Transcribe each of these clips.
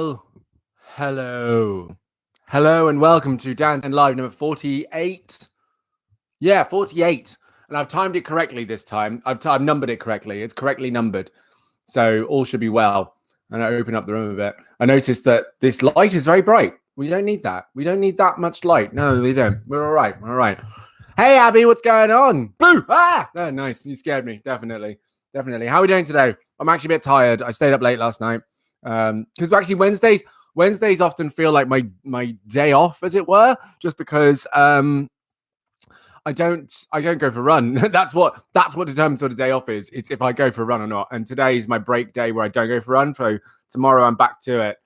Hello. Hello and welcome to Dan and Live number 48. Yeah, 48. And I've timed it correctly this time. I've numbered it correctly. It's correctly numbered. So all should be well. And I open up the room a bit. I noticed that this light is very bright. We don't need that. We don't need that much light. No, we don't. We're all right. We're all right. Hey, Abby, what's going on? Boo! Ah! Oh, nice. You scared me. Definitely. Definitely. How are we doing today? I'm actually a bit tired. I stayed up late last night. Because actually Wednesdays often feel like my day off, as it were, just because I don't go for a run. that's what determines what a day off is. It's if I go for a run or not. And today is my break day where I don't go for a run. So tomorrow I'm back to it.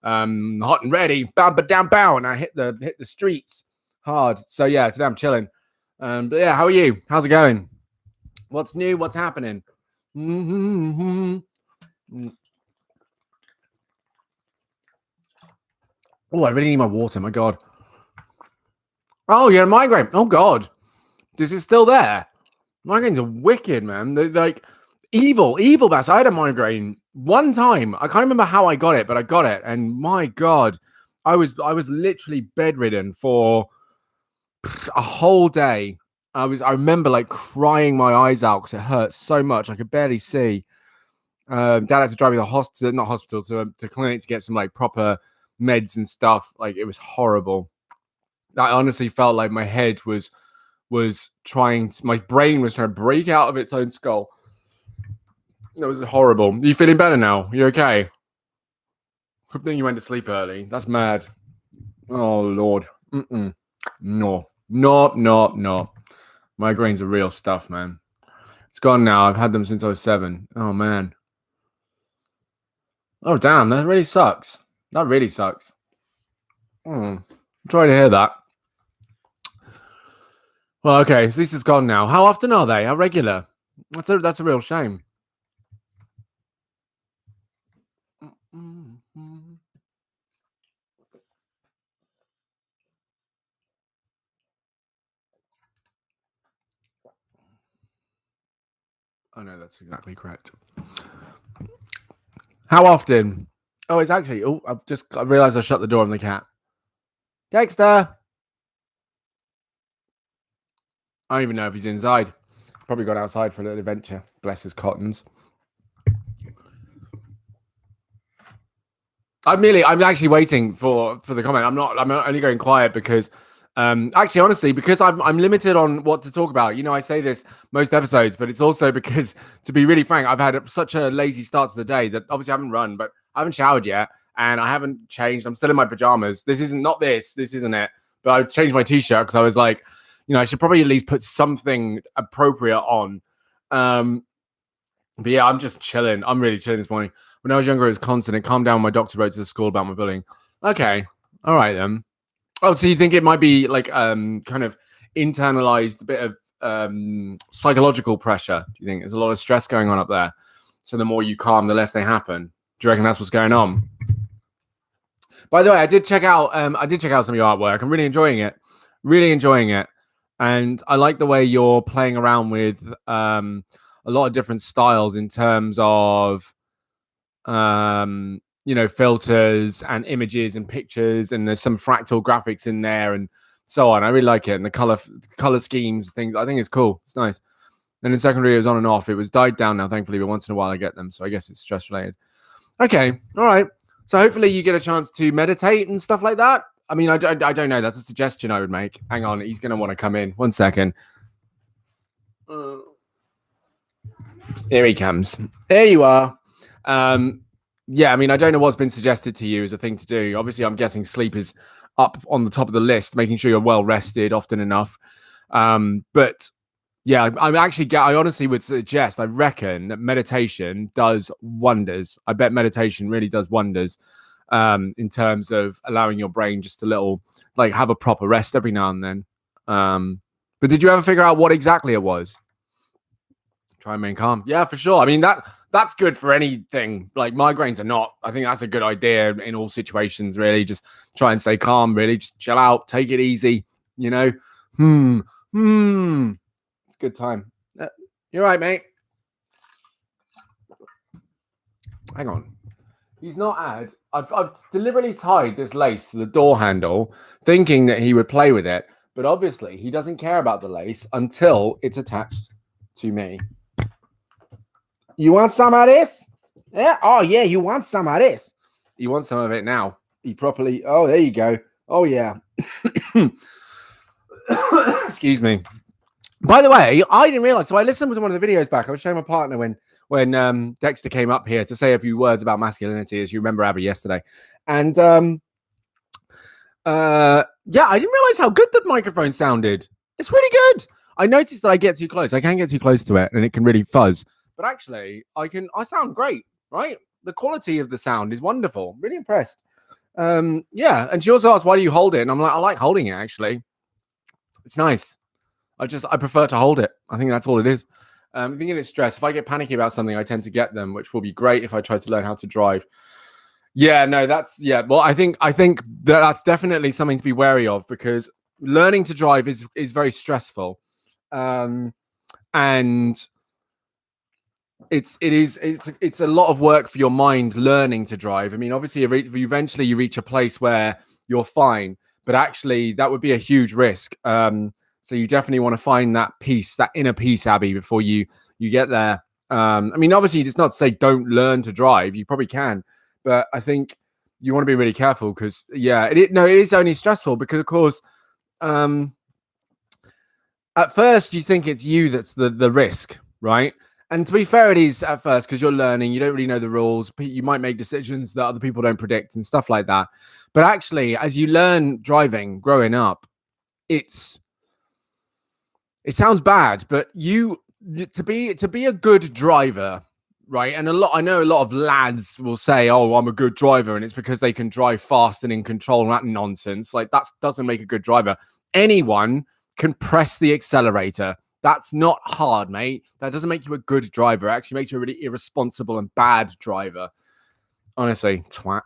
Hot and ready, bow down bow, and I hit the streets hard. So yeah, today I'm chilling. But yeah, how are you? How's it going? What's new? What's happening? Mm-hmm. Oh, I really need my water. My God. Oh, you're a migraine. Oh, God. This is still there. Migraines are wicked, man. They're like evil bats. I had a migraine one time. I can't remember how I got it, but I got it. And my God, I was literally bedridden for a whole day. I remember like crying my eyes out because it hurt so much. I could barely see. Dad had to drive me to the hospital, not hospital, to clinic to get some like proper meds and stuff. Like it was horrible. I honestly felt like my head was my brain was trying to break out of its own skull. It was horrible. Are you feeling better now? You okay? Good thing you went to sleep early. That's mad. Oh Lord. No. Migraines are real stuff, man. It's gone now. I've had them since I was 7. Oh man. Oh damn, that really sucks. That really sucks. I'm sorry to hear that. Well, okay, so this is gone now. How often are they? How regular? That's a real shame. Oh no, that's exactly correct. How often? Oh, it's actually. Oh, I realized I shut the door on the cat. Dexter. I don't even know if he's inside. Probably gone outside for a little adventure. Bless his cottons. I'm actually waiting for the comment. I'm only going quiet because actually honestly because I'm limited on what to talk about. You know, I say this most episodes, but it's also because, to be really frank, I've had such a lazy start to the day that obviously I haven't run, but I haven't showered yet and I haven't changed. I'm still in my pajamas. This isn't it. But I changed my t-shirt because I was like, you know, I should probably at least put something appropriate on. But yeah, I'm just chilling. I'm really chilling this morning. When I was younger, it was constant. It calmed down when my doctor wrote to the school about my bullying. Okay. All right, then. Oh, so you think it might be like kind of internalized bit of psychological pressure? Do you think there's a lot of stress going on up there? So the more you calm, the less they happen. Do you reckon that's what's going on? By the way, I did check out some of your artwork. I'm really enjoying it. Really enjoying it. And I like the way you're playing around with a lot of different styles in terms of you know, filters and images and pictures, and there's some fractal graphics in there and so on. I really like it, and the color schemes, things. I think it's cool. It's nice. And in secondary, it was on and off. It was died down now, thankfully, but once in a while I get them, so I guess it's stress related. Okay, all right. So hopefully you get a chance to meditate and stuff like that. I mean, I don't know. That's a suggestion I would make. Hang on, he's going to want to come in. 1 second. Here he comes. There you are. Yeah, I mean, I don't know what's been suggested to you as a thing to do. Obviously, I'm guessing sleep is up on the top of the list, making sure you're well rested often enough. But yeah, I honestly would suggest, I reckon that meditation does wonders. I bet meditation really does wonders in terms of allowing your brain just a little, like, have a proper rest every now and then. But did you ever figure out what exactly it was? Try and remain calm. Yeah, for sure. I mean, that's good for anything. Like, migraines are not. I think that's a good idea in all situations, really. Just try and stay calm, really. Just chill out. Take it easy, you know? It's a good time. You're right, mate. Hang on. He's not had. I've deliberately tied this lace to the door handle, thinking that he would play with it. But obviously, he doesn't care about the lace until it's attached to me. You want some of this? Yeah. Oh, yeah. You want some of this? You want some of it now? He properly. Oh, there you go. Oh, yeah. Excuse me. By the way, I didn't realize. So I listened to one of the videos back. I was showing my partner when Dexter came up here to say a few words about masculinity, as you remember, Abby, yesterday. And yeah, I didn't realize how good the microphone sounded. It's really good. I noticed that I get too close. I can get too close to it, and it can really fuzz. But actually, I sound great, right? The quality of the sound is wonderful. Really impressed. Yeah, and she also asked, why do you hold it? And I'm like, I like holding it, actually. It's nice. I prefer to hold it. I think that's all it is. Thinking it's stress. If I get panicky about something, I tend to get them, which will be great if I try to learn how to drive. Yeah, no, well, I think that's definitely something to be wary of, because learning to drive is very stressful. And it's a lot of work for your mind learning to drive. I mean, obviously, eventually you reach a place where you're fine, but actually that would be a huge risk. So you definitely want to find that peace, that inner peace, Abby, before you get there. I mean, obviously, it's not to say don't learn to drive. You probably can, but I think you want to be really careful, because it is only stressful because, of course, at first you think it's you that's the risk, right? And to be fair, it is at first, because you're learning. You don't really know the rules. You might make decisions that other people don't predict and stuff like that. But actually, as you learn driving growing up, it sounds bad, but to be a good driver, right? And I know a lot of lads will say, "Oh, I'm a good driver," and it's because they can drive fast and in control, and that nonsense. Like, that doesn't make a good driver. Anyone can press the accelerator. That's not hard, mate. That doesn't make you a good driver. It actually makes you a really irresponsible and bad driver. Honestly, twat.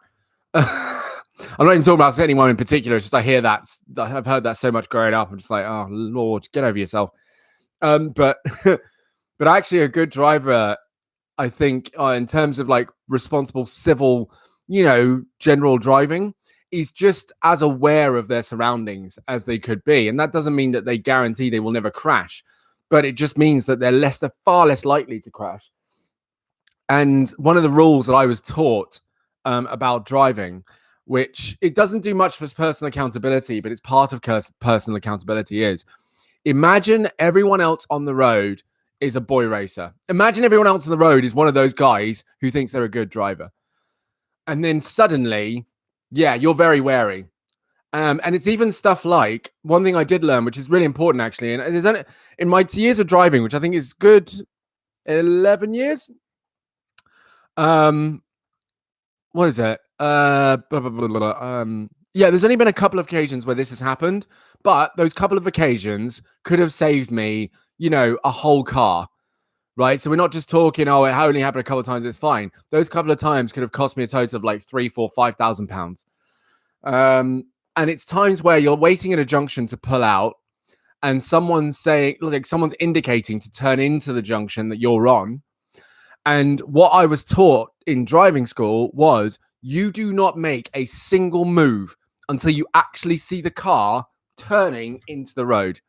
I'm not even talking about anyone in particular. It's just I hear that. I've heard that so much growing up. I'm just like, oh, Lord, get over yourself. But actually, a good driver, I think, in terms of like responsible civil, general driving, is just as aware of their surroundings as they could be. And that doesn't mean that they guarantee they will never crash, but it just means that they're far less likely to crash. And one of the rules that I was taught about driving, which it doesn't do much for personal accountability, but it's part of personal accountability, is imagine everyone else on the road is a boy racer. Imagine everyone else on the road is one of those guys who thinks they're a good driver. And then suddenly, you're very wary. And it's even stuff like, one thing I did learn, which is really important, actually, and there's only, in my years of driving, which I think is good 11 years. What is it? There's only been a couple of occasions where this has happened, but those couple of occasions could have saved me, a whole car, right? So we're not just talking, oh, it only happened a couple of times, it's fine. Those couple of times could have cost me a total of like £3,000, £4,000, £5,000. And it's times where you're waiting at a junction to pull out, and someone's indicating to turn into the junction that you're on. And what I was taught in driving school was, you do not make a single move until you actually see the car turning into the road.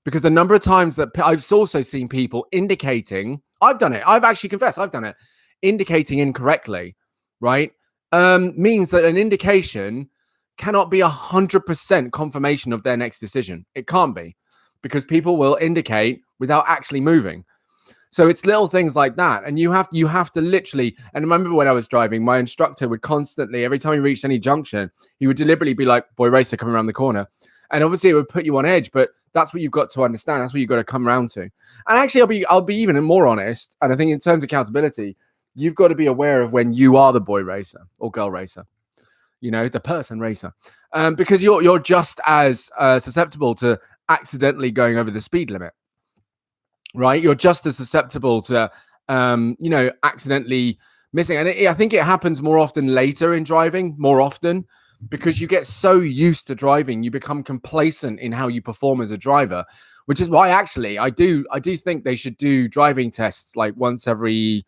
Because the number of times that I've also seen people indicating, I've done it. I've actually confessed I've done it. Indicating incorrectly, right? Means that an indication cannot be 100% confirmation of their next decision. It can't be, because people will indicate without actually moving. So it's little things like that. And you have to literally, and I remember when I was driving, my instructor would constantly, every time he reached any junction, he would deliberately be like, boy racer coming around the corner. And obviously it would put you on edge, but that's what you've got to understand. That's what you've got to come around to. And actually, I'll be even more honest. And I think in terms of accountability, you've got to be aware of when you are the boy racer or girl racer, the person racer, because you're just as susceptible to accidentally going over the speed limit, right? You're just as susceptible to, accidentally missing. And I think it happens more often later in driving, because you get so used to driving, you become complacent in how you perform as a driver, which is why actually I do think they should do driving tests like once every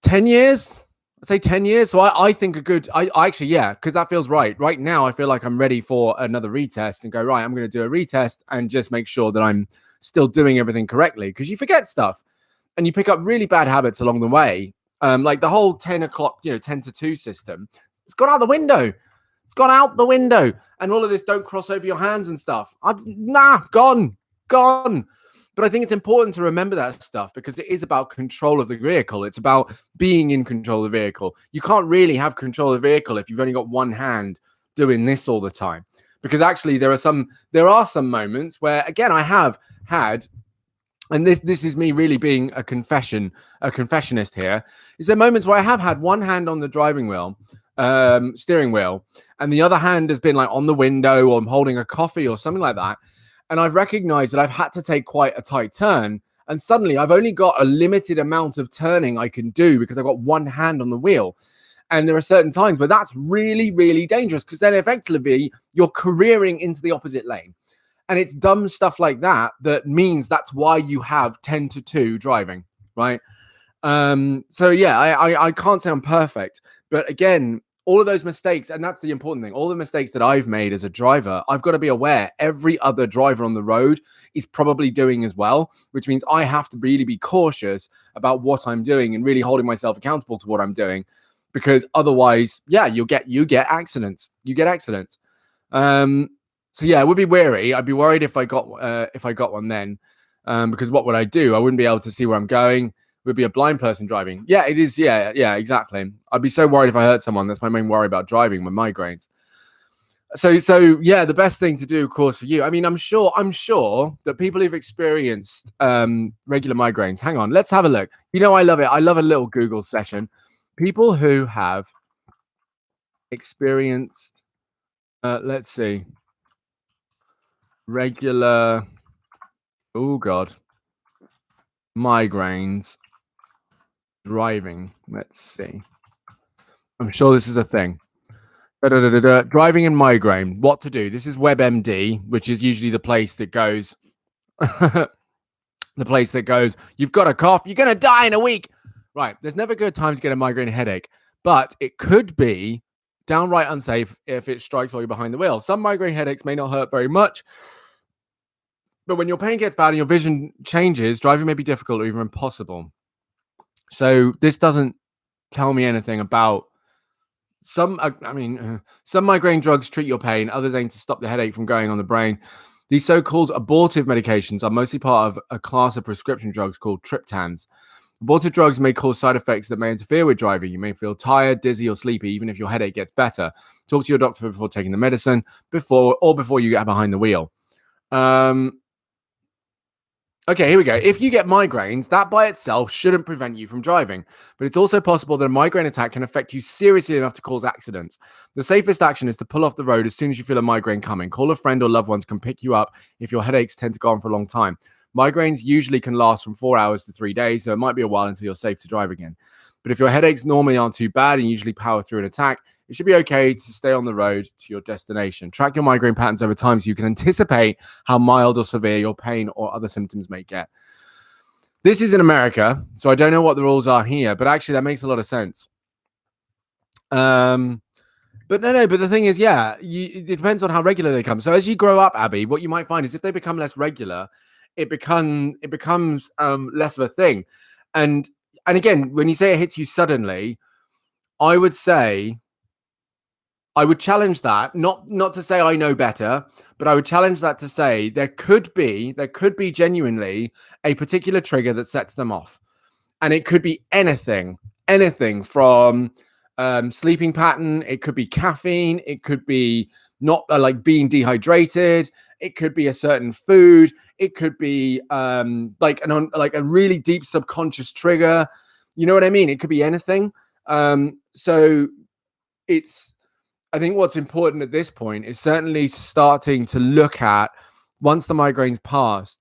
10 years. I'd say 10 years. So I think I actually, yeah, because that feels right. Right now, I feel like I'm ready for another retest and go, right, I'm going to do a retest and just make sure that I'm still doing everything correctly, because you forget stuff and you pick up really bad habits along the way. Like the whole 10 o'clock, 10 to 2 system, it's gone out the window. It's gone out the window. And all of this don't cross over your hands and stuff. Gone. But I think it's important to remember that stuff, because it is about control of the vehicle. It's about being in control of the vehicle. You can't really have control of the vehicle if you've only got one hand doing this all the time. Because actually there are some moments where, again, I have had, and this is me really being a confessionist here, is there moments where I have had one hand on the driving wheel, steering wheel, and the other hand has been like on the window, or I'm holding a coffee or something like that. And I've recognized that I've had to take quite a tight turn. And suddenly I've only got a limited amount of turning I can do because I've got one hand on the wheel. And there are certain times where that's really, really dangerous, because then effectively you're careering into the opposite lane. And it's dumb stuff like that that means that's why you have 10 to 2 driving, right? So yeah, I can't say I'm perfect, but again, all of those mistakes, and that's the important thing, all the mistakes that I've made as a driver, I've got to be aware every other driver on the road is probably doing as well, which means I have to really be cautious about what I'm doing and really holding myself accountable to what I'm doing, because otherwise, yeah, you get accidents. You get accidents. So yeah, I would be wary. I'd be worried if I got one then, because what would I do? I wouldn't be able to see where I'm going. Would be a blind person driving. Yeah, it is. Yeah, exactly. I'd be so worried if I hurt someone. That's my main worry about driving, my migraines. So yeah, the best thing to do, of course, for you. I mean, I'm sure that people who've experienced regular migraines. Hang on, let's have a look. I love it. I love a little Google session. People who have experienced, let's see, regular. Oh God, migraines. Driving. Let's see. I'm sure this is a thing. Driving and migraine. What to do? This is WebMD, which is usually the place that goes. You've got a cough. You're gonna die in a week. Right. There's never a good time to get a migraine headache, but it could be downright unsafe if it strikes while you're behind the wheel. Some migraine headaches may not hurt very much, but when your pain gets bad and your vision changes, driving may be difficult or even impossible. So this doesn't tell me anything about some migraine drugs treat your pain. Others aim to stop the headache from going on the brain. These so-called abortive medications are mostly part of a class of prescription drugs called triptans. Abortive drugs may cause side effects that may interfere with driving. You may feel tired, dizzy, or sleepy, even if your headache gets better. Talk to your doctor before taking the medicine, before you get behind the wheel. Okay, here we go. If you get migraines, that by itself shouldn't prevent you from driving, but it's also possible that a migraine attack can affect you seriously enough to cause accidents. The safest action is to pull off the road as soon as you feel a migraine coming. Call a friend or loved ones can pick you up if your headaches tend to go on for a long time. Migraines usually can last from 4 hours to 3 days, so it might be a while until you're safe to drive again. But if your headaches normally aren't too bad and usually power through an attack, it should be okay to stay on the road to your destination. Track your migraine patterns over time so you can anticipate how mild or severe your pain or other symptoms may get. This is in America, so I don't know what the rules are here, but actually that makes a lot of sense. But the thing is, yeah, it depends on how regular they come. So as you grow up, Abby, what you might find is if they become less regular, it becomes less of a thing. And again, when you say it hits you suddenly, I would challenge that, not to say I know better, but I would challenge that to say there could be genuinely a particular trigger that sets them off. And it could be anything from sleeping pattern. It could be caffeine. It could be not like being dehydrated. It could be a certain food. It could be like a really deep subconscious trigger. You know what I mean? It could be anything. So I think what's important at this point is certainly starting to look at, once the migraine's passed,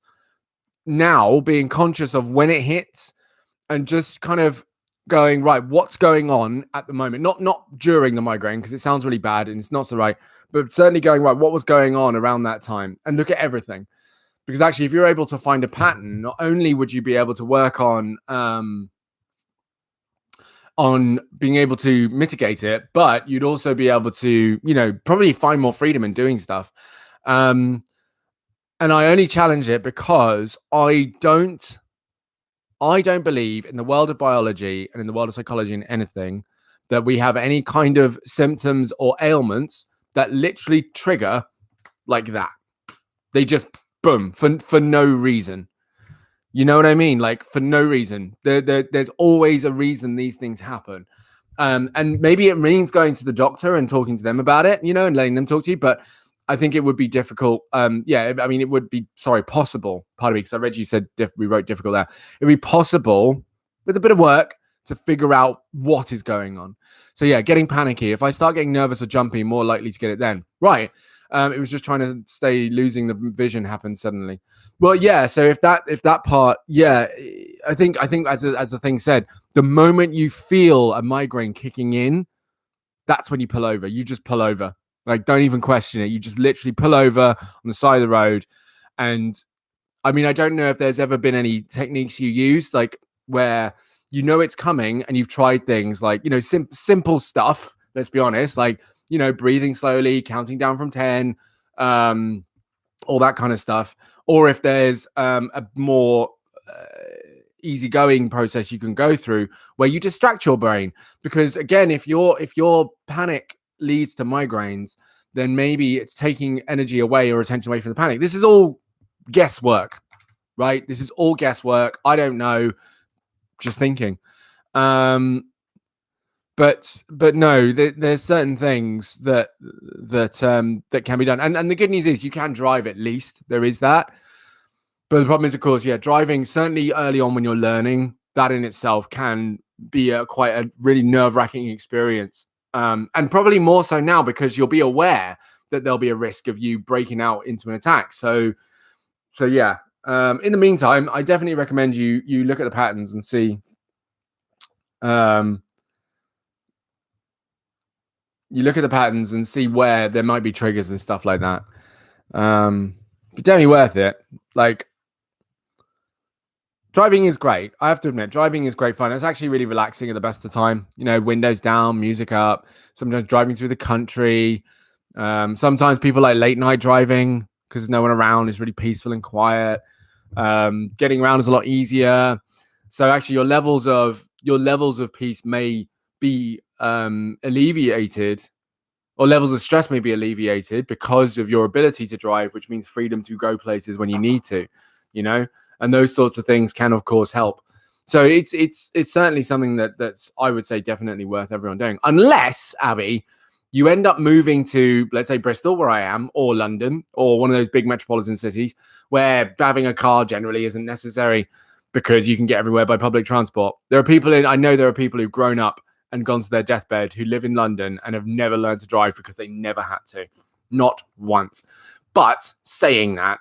now being conscious of when it hits and just kind of going, right, what's going on at the moment? Not during the migraine, because it sounds really bad and it's not so right, but certainly going, right, what was going on around that time, and look at everything. Because actually, if you're able to find a pattern, not only would you be able to work on on being able to mitigate it, but you'd also be able to, probably find more freedom in doing stuff. And I only challenge it because I don't believe in the world of biology and in the world of psychology and anything that we have any kind of symptoms or ailments that literally trigger like that. They just boom for no reason. You know what I mean? Like for no reason. There's always a reason these things happen. And maybe it means going to the doctor and talking to them about it, and letting them talk to you. But I think it would be difficult. It would be, possible. Pardon me, because I read you said we wrote difficult there. It would be possible with a bit of work to figure out what is going on. So yeah, getting panicky. If I start getting nervous or jumpy, more likely to get it then. Right. It was just trying to stay losing the vision happened suddenly. Well, yeah. So if that part, yeah, I think as the thing said, the moment you feel a migraine kicking in, that's when you pull over. You just pull over. Like, don't even question it. You just literally pull over on the side of the road. And I mean, I don't know if there's ever been any techniques you use, like where it's coming and you've tried things like, simple stuff, let's be honest, like, breathing slowly, counting down from 10, all that kind of stuff. Or if there's a more easygoing process you can go through where you distract your brain. Because again, if your panic leads to migraines, then maybe it's taking energy away or attention away from the panic. This is all guesswork, right? This is all guesswork. I don't know. Just thinking. But no, there's certain things that can be done. And the good news is you can drive at least. There is that. But the problem is, of course, driving certainly early on when you're learning, that in itself can be quite a really nerve-wracking experience. And probably more so now because you'll be aware that there'll be a risk of you breaking out into an attack. So yeah. In the meantime, I definitely recommend you look at the patterns and see. You look at the patterns and see where there might be triggers and stuff like that. But definitely worth it. Like, driving is great. I have to admit, driving is great fun. It's actually really relaxing at the best of time. Windows down, music up. Sometimes driving through the country. Sometimes people like late night driving because there's no one around. It's really peaceful and quiet. Getting around is a lot easier. So actually, your levels of peace may be alleviated, or levels of stress may be alleviated because of your ability to drive, which means freedom to go places when you need to, and those sorts of things can, of course, help. So it's certainly something that's, I would say, definitely worth everyone doing, unless, Abby, you end up moving to, let's say, Bristol, where I am, or London, or one of those big metropolitan cities where having a car generally isn't necessary because you can get everywhere by public transport. I know there are people who've grown up and gone to their deathbed who live in London and have never learned to drive because they never had to. Not once. But saying that,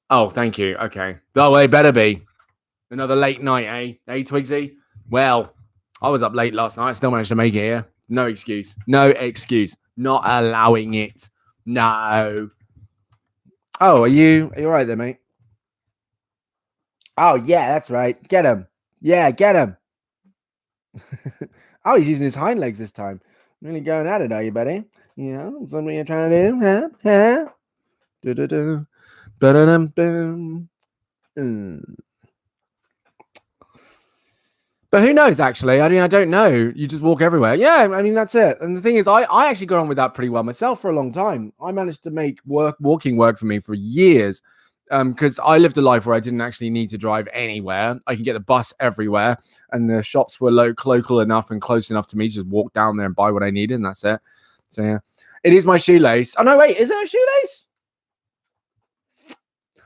oh, thank you. Okay. Oh, they better be. Another late night, eh? Hey, Twigsy? Well, I was up late last night. I still managed to make it here. No excuse. No excuse. Not allowing it. No. Oh, are you all right there, mate? Oh, yeah, that's right. Get him. Yeah, get him. Oh, he's using his hind legs this time. Really going at it, are you, buddy? Is that what you're trying to do? Huh? Do-do-do. Ba-da-dum-boom. But who knows, actually? I mean, I don't know. You just walk everywhere. Yeah, I mean, that's it. And the thing is, I actually got on with that pretty well myself for a long time. I managed to make walking work for me for years because I lived a life where I didn't actually need to drive anywhere. I can get the bus everywhere, and the shops were local enough and close enough to me to just walk down there and buy what I needed, and that's it. So, yeah. It is my shoelace. Oh, no, wait. Is it a shoelace?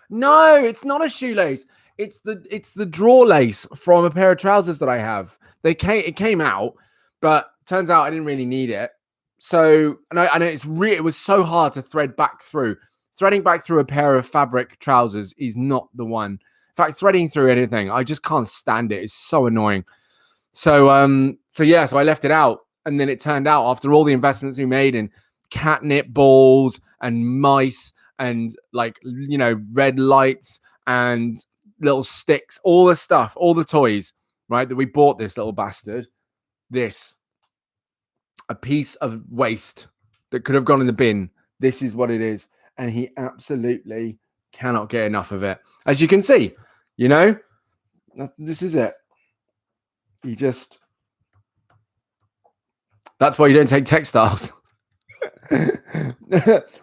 No, it's not a shoelace. It's the draw lace from a pair of trousers that I have. It came out, but turns out I didn't really need it. So, and it was so hard to thread back through. Threading back through a pair of fabric trousers is not the one. In fact, threading through anything, I just can't stand it. It's so annoying. So I left it out, and then it turned out after all the investments we made in catnip balls and mice and red lights and little sticks, all the stuff, all the toys. right? That we bought this little bastard. This, a piece of waste that could have gone in the bin. This is what it is. And he absolutely cannot get enough of it. As you can see, this is it. You just, that's why you don't take textiles.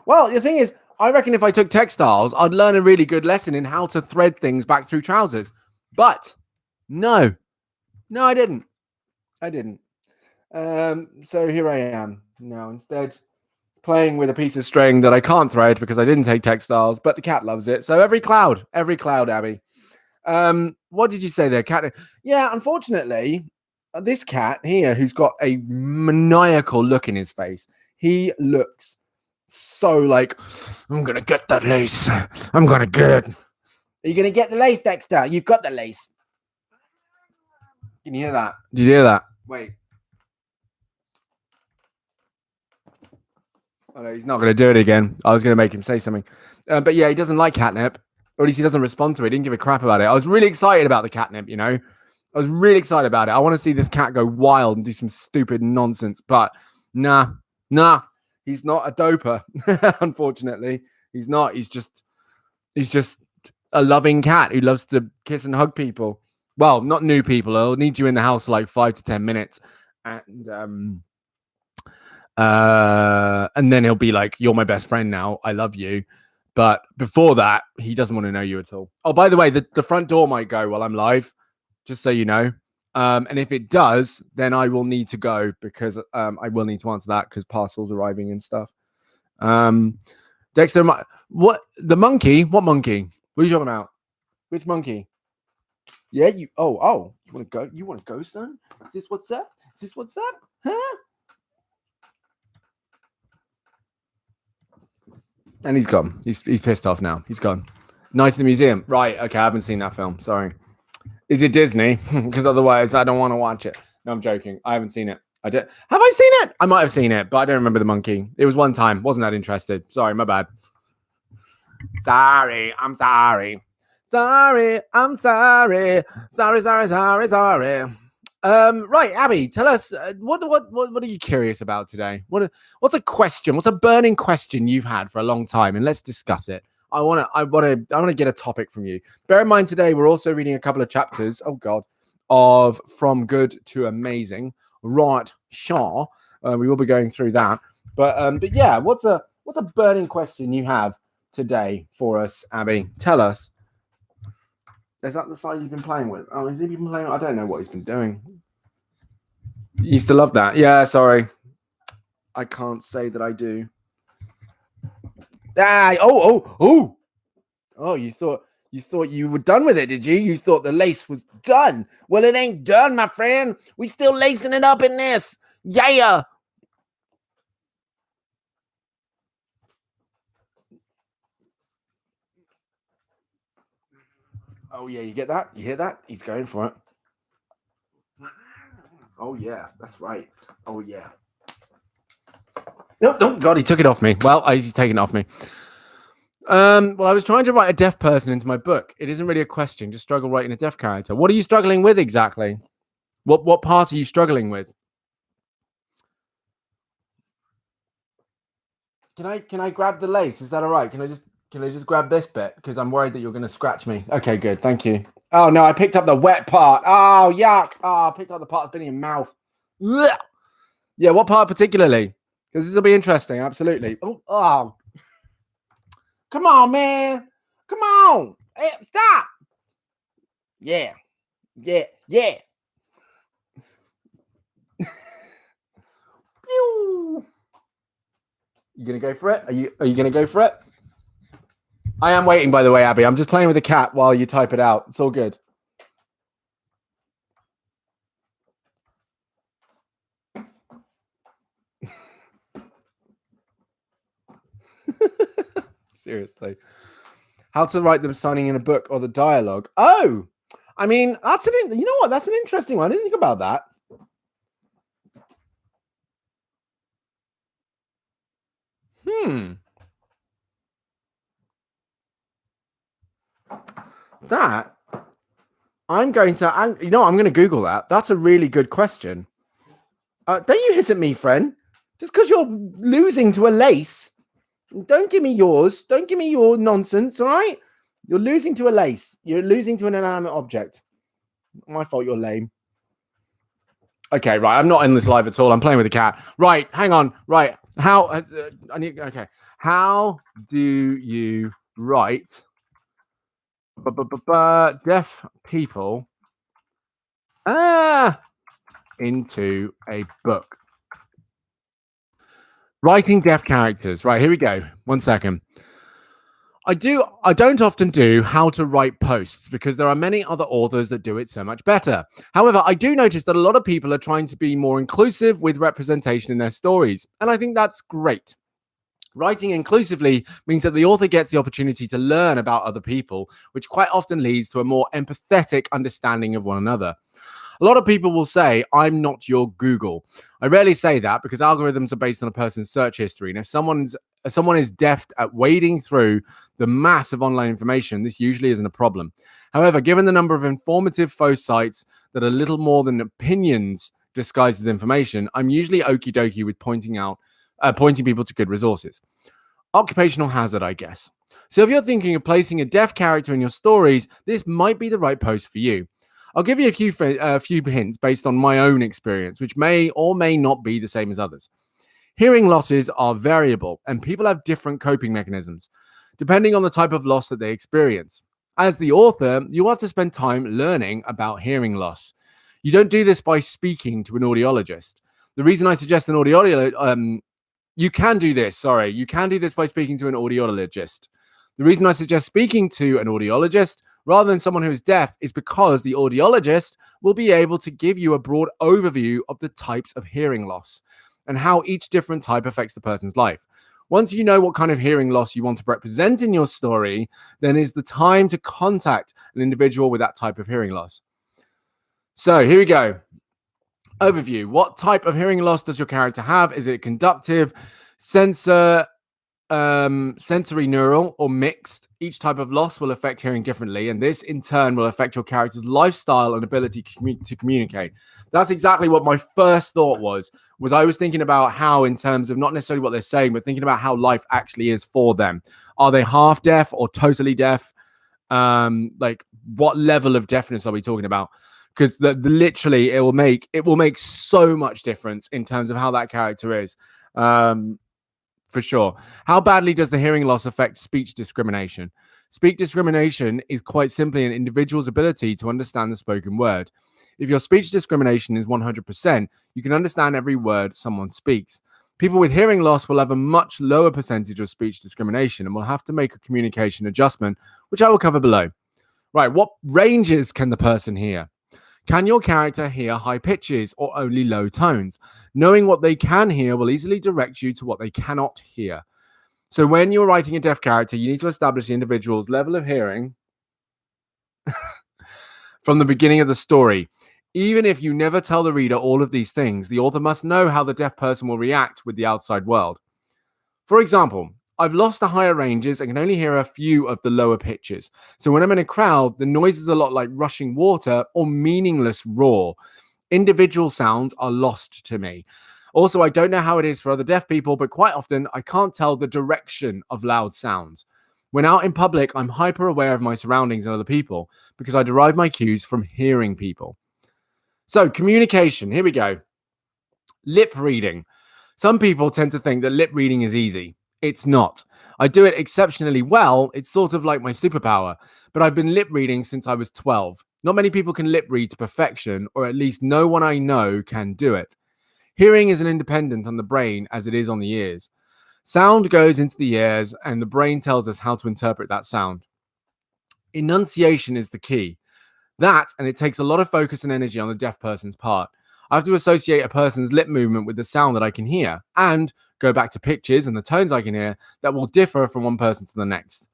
Well, the thing is, I reckon if I took textiles, I'd learn a really good lesson in how to thread things back through trousers. But no, I didn't. So here I am now, instead playing with a piece of string that I can't thread because I didn't take textiles, but the cat loves it. So every cloud, Abby. What did you say there, cat? Yeah, unfortunately, this cat here, who's got a maniacal look in his face, he looks so like, I'm gonna get that lace. I'm gonna get it. Are you gonna get the lace, Dexter? You've got the lace. Can you hear that? Did you hear that? Wait. Oh no, he's not going to do it again. I was going to make him say something. But yeah, he doesn't like catnip. Or at least he doesn't respond to it. He didn't give a crap about it. I was really excited about the catnip, I was really excited about it. I want to see this cat go wild and do some stupid nonsense. But nah. He's not a doper, unfortunately. He's not. He's just a loving cat who loves to kiss and hug people. Well, not new people. He'll need you in the house for like 5 to 10 minutes. And then he'll be like, you're my best friend now. I love you. But before that, he doesn't want to know you at all. Oh, by the way, the front door might go while I'm live, just so you know. And if it does, then I will need to go because I will need to answer that because parcels arriving and stuff. Dexter, what? The monkey? What monkey? What are you talking about? Which monkey? Yeah, you. Oh, you want to go? You want to go, son? Is this what's up? Huh? And he's gone. He's pissed off now. He's gone. Night in the Museum. Right. Okay. I haven't seen that film. Sorry. Is it Disney? Because otherwise I don't want to watch it. No, I'm joking. I haven't seen it. Have I seen it? I might have seen it, but I don't remember the monkey. It was one time. Wasn't that interested. Sorry. My bad. Sorry. I'm sorry. I'm sorry. Sorry. Right, Abby, tell us what are you curious about today? What's a question? What's a burning question you've had for a long time, and let's discuss it. I want to get a topic from you. Bear in mind today we're also reading a couple of chapters. Oh God, of From Good to Amazing. Right, sure. We will be going through that. But yeah, what's a burning question you have today for us, Abby? Tell us. Is that the side you've been playing with? Oh, has he been playing? I don't know what he's been doing. You used to love that. Yeah, sorry. I can't say that I do. Oh, you thought you were done with it, did you? You thought the lace was done. Well, it ain't done, my friend. We still lacing it up in this. Yeah. Oh, yeah, you get that? You hear that? He's going for it. Oh, yeah, that's right. Oh, yeah. No, God, he took it off me. Well, he's taken it off me. Well, I was trying to write a deaf person into my book. It isn't really a question. Just struggle writing a deaf character. What are you struggling with exactly? What part are you struggling with? Can I grab the lace? Is that all right? Can I just grab this bit? Because I'm worried that you're going to scratch me. Okay, good. Thank you. Oh, no, I picked up the wet part. Oh, yuck. Oh, I picked up the part that's been in your mouth. Ugh. Yeah, what part particularly? Because this will be interesting. Absolutely. Oh. Come on, man. Come on. Hey, stop. Yeah. You gonna go for it? Are you gonna go for it? I am waiting, by the way, Abby. I'm just playing with the cat while you type it out. It's all good. Seriously. How to write them signing in a book or the dialogue. Oh, I mean, that's you know what? That's an interesting one. I didn't think about that. That I'm going to, I'm going to Google that. That's a really good question. Don't you hiss at me, friend. Just because you're losing to a lace, don't give me yours. Don't give me your nonsense, all right? You're losing to a lace. You're losing to an inanimate object. My fault, you're lame. Okay, right. I'm not in this live at all. I'm playing with a cat. Right, hang on. Right. How I need okay. How do you write deaf people into a book? Writing deaf characters. Right, here we go. 1 second. I don't often do how to write posts because there are many other authors that do it so much better. However, I do notice that a lot of people are trying to be more inclusive with representation in their stories, and I think that's great. Writing inclusively means that the author gets the opportunity to learn about other people, which quite often leads to a more empathetic understanding of one another. A lot of people will say, I'm not your Google. I rarely say that because algorithms are based on a person's search history. And if someone is deft at wading through the mass of online information, this usually isn't a problem. However, given the number of informative faux sites that are little more than opinions disguised as information, I'm usually okie dokie with pointing people to good resources. Occupational hazard, I guess. So if you're thinking of placing a deaf character in your stories, this might be the right post for you. I'll give you a few hints based on my own experience, which may or may not be the same as others. Hearing losses are variable, and people have different coping mechanisms, depending on the type of loss that they experience. As the author, you have to spend time learning about hearing loss. You don't do this by speaking to an audiologist. The reason I suggest an audiologist, you can do this by speaking to an audiologist. The reason I suggest speaking to an audiologist rather than someone who is deaf is because the audiologist will be able to give you a broad overview of the types of hearing loss and how each different type affects the person's life. Once you know what kind of hearing loss you want to represent in your story, then is the time to contact an individual with that type of hearing loss. So here we go. Overview. What type of hearing loss does your character have? Is it conductive, sensory neural, or mixed? Each type of loss will affect hearing differently, and this in turn will affect your character's lifestyle and ability to communicate. That's exactly what my first thought was I was thinking about how, in terms of not necessarily what they're saying, but thinking about how life actually is for them. Are they half deaf or totally deaf? Like, what level of deafness are we talking about? Because literally it will make so much difference in terms of how that character is. For sure. How badly does the hearing loss affect speech discrimination? Speech discrimination is quite simply an individual's ability to understand the spoken word. If your speech discrimination is 100%, you can understand every word someone speaks. People with hearing loss will have a much lower percentage of speech discrimination and will have to make a communication adjustment, which I will cover below. Right, what ranges can the person hear? Can your character hear high pitches or only low tones? Knowing what they can hear will easily direct you to what they cannot hear. So when you're writing a deaf character, you need to establish the individual's level of hearing from the beginning of the story. Even if you never tell the reader all of these things, the author must know how the deaf person will react with the outside world. For example, I've lost the higher ranges and can only hear a few of the lower pitches. So when I'm in a crowd, the noise is a lot like rushing water or meaningless roar. Individual sounds are lost to me. Also, I don't know how it is for other deaf people, but quite often I can't tell the direction of loud sounds. When out in public, I'm hyper aware of my surroundings and other people because I derive my cues from hearing people. So communication, here we go. Lip reading. Some people tend to think that lip reading is easy. It's not. I do it exceptionally well. It's sort of like my superpower, but I've been lip reading since I was 12. Not many people can lip read to perfection, or at least no one I know can do it. Hearing isn't independent on the brain as it is on the ears. Sound goes into the ears, and the brain tells us how to interpret that sound. Enunciation is the key. That, and it takes a lot of focus and energy on the deaf person's part. I have to associate a person's lip movement with the sound that I can hear and go back to pitches and the tones I can hear that will differ from one person to the next.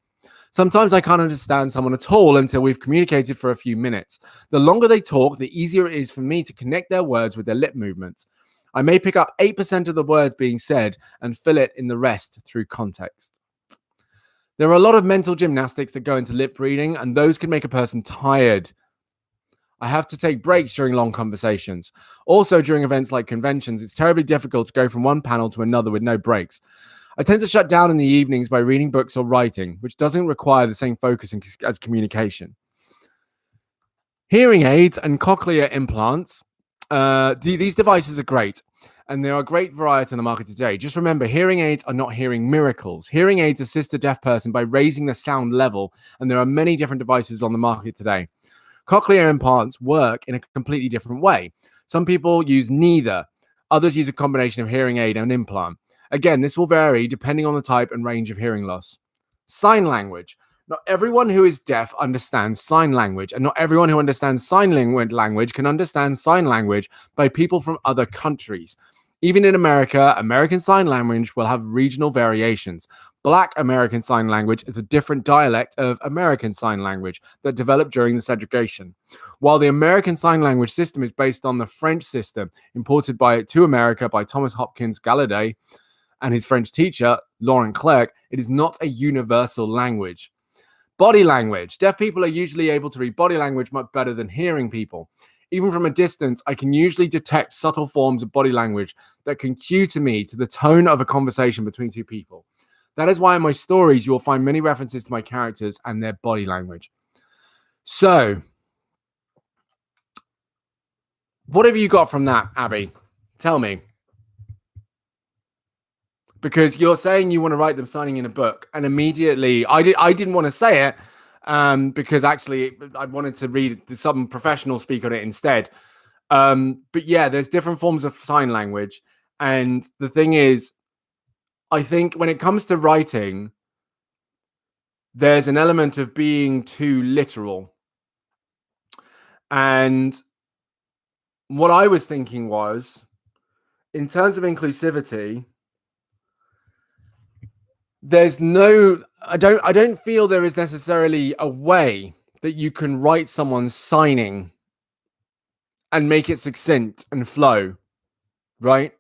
Sometimes I can't understand someone at all until we've communicated for a few minutes. The longer they talk, the easier it is for me to connect their words with their lip movements. I may pick up 8% of the words being said and fill it in the rest through context. There are a lot of mental gymnastics that go into lip reading, and those can make a person tired. I have to take breaks during long conversations. Also, during events like conventions, it's terribly difficult to go from one panel to another with no breaks. I tend to shut down in the evenings by reading books or writing, which doesn't require the same focus as communication. Hearing aids and cochlear implants, these devices are great, and there are great variety on the market today. Just remember, hearing aids are not hearing miracles. Hearing aids assist a deaf person by raising the sound level, and there are many different devices on the market today. Cochlear implants work in a completely different way. Some people use neither. Others use a combination of hearing aid and implant. Again, this will vary depending on the type and range of hearing loss. Sign language. Not everyone who is deaf understands sign language, and not everyone who understands sign language can understand sign language by people from other countries. Even in America, American Sign Language will have regional variations. Black American Sign Language is a different dialect of American Sign Language that developed during the segregation. While the American Sign Language system is based on the French system imported to America by Thomas Hopkins Gallaudet and his French teacher, Laurent Clerc, it is not a universal language. Body language. Deaf people are usually able to read body language much better than hearing people. Even from a distance, I can usually detect subtle forms of body language that can cue to me to the tone of a conversation between two people. That is why in my stories, you will find many references to my characters and their body language. So, what have you got from that, Abby? Tell me. Because you're saying you want to write them signing in a book, and immediately I didn't want to say it because actually I wanted to read some professional speak on it instead. But yeah, there's different forms of sign language, and the thing is, I think when it comes to writing, there's an element of being too literal. And what I was thinking was, in terms of inclusivity, I don't feel there is necessarily a way that you can write someone's signing and make it succinct and flow, right?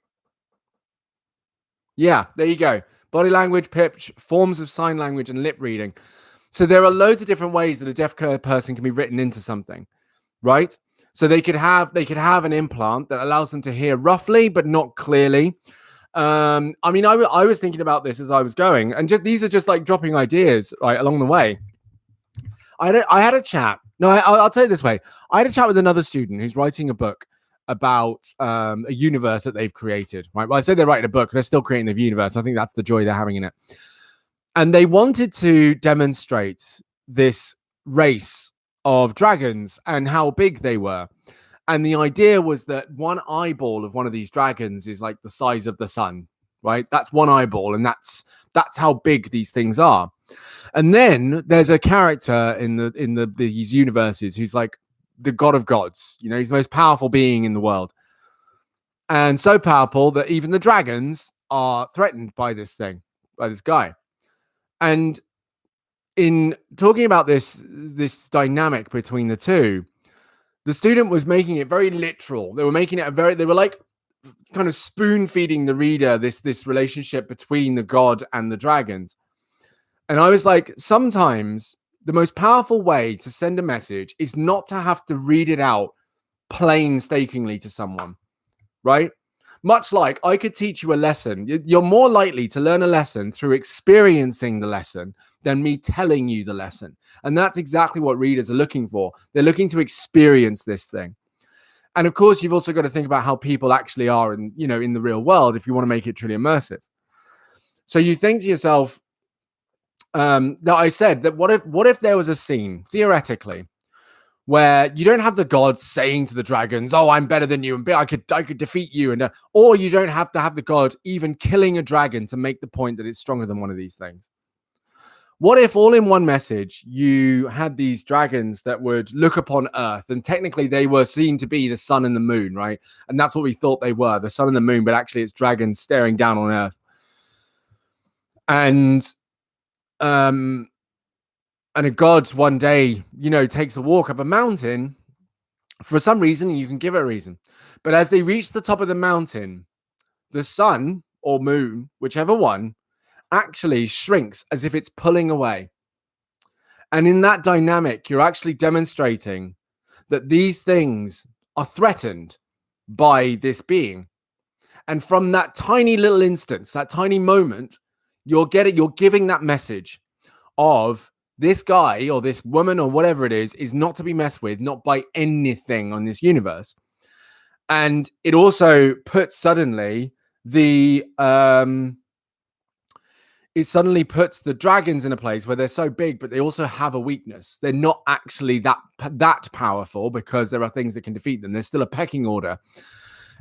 Yeah, there you go. Body language, pitch, forms of sign language, and lip reading. So there are loads of different ways that a deaf person can be written into something, right? So they could have an implant that allows them to hear roughly but not clearly. I mean, I was thinking about this as I was going, and these are just like dropping ideas right along the way. I had a chat. No, I'll tell you this way. I had a chat with another student who's writing a book about a universe that they've created. Right. Well, I said they're writing a book. They're still creating the universe. I think that's the joy they're having in it. And they wanted to demonstrate this race of dragons and how big they were. And the idea was that one eyeball of one of these dragons is like the size of the sun, right? That's one eyeball, and that's how big these things are. And then there's a character in these universes who's like the god of gods. You know, he's the most powerful being in the world, and so powerful that even the dragons are threatened by this guy. And in talking about this dynamic between the two, the student was making it very literal. They were making it they were like kind of spoon feeding the reader this relationship between the god and the dragons. And I was like, sometimes the most powerful way to send a message is not to have to read it out painstakingly to someone, right? Much like I could teach you a lesson. You're more likely to learn a lesson through experiencing the lesson than me telling you the lesson. And that's exactly what readers are looking for. They're looking to experience this thing. And of course, you've also got to think about how people actually are in the real world if you want to make it truly immersive. So you think to yourself, that I said that what if there was a scene, theoretically, where you don't have the gods saying to the dragons, "Oh, I'm better than you, and I could defeat you," and or you don't have to have the god even killing a dragon to make the point that it's stronger than one of these things. What if all in one message you had these dragons that would look upon Earth, and technically they were seen to be the sun and the moon, right? And that's what we thought they were, the sun and the moon, but actually it's dragons staring down on Earth. And a god one day, takes a walk up a mountain for some reason, and you can give it a reason. But as they reach the top of the mountain, the sun or moon, whichever one, actually shrinks as if it's pulling away. And in that dynamic, you're actually demonstrating that these things are threatened by this being. And from that tiny little instance, that tiny moment, you're giving that message of this guy or this woman or whatever it is not to be messed with, not by anything on this universe. And it also puts suddenly the it suddenly puts the dragons in a place where they're so big, but they also have a weakness. They're not actually that powerful because there are things that can defeat them. There's still a pecking order.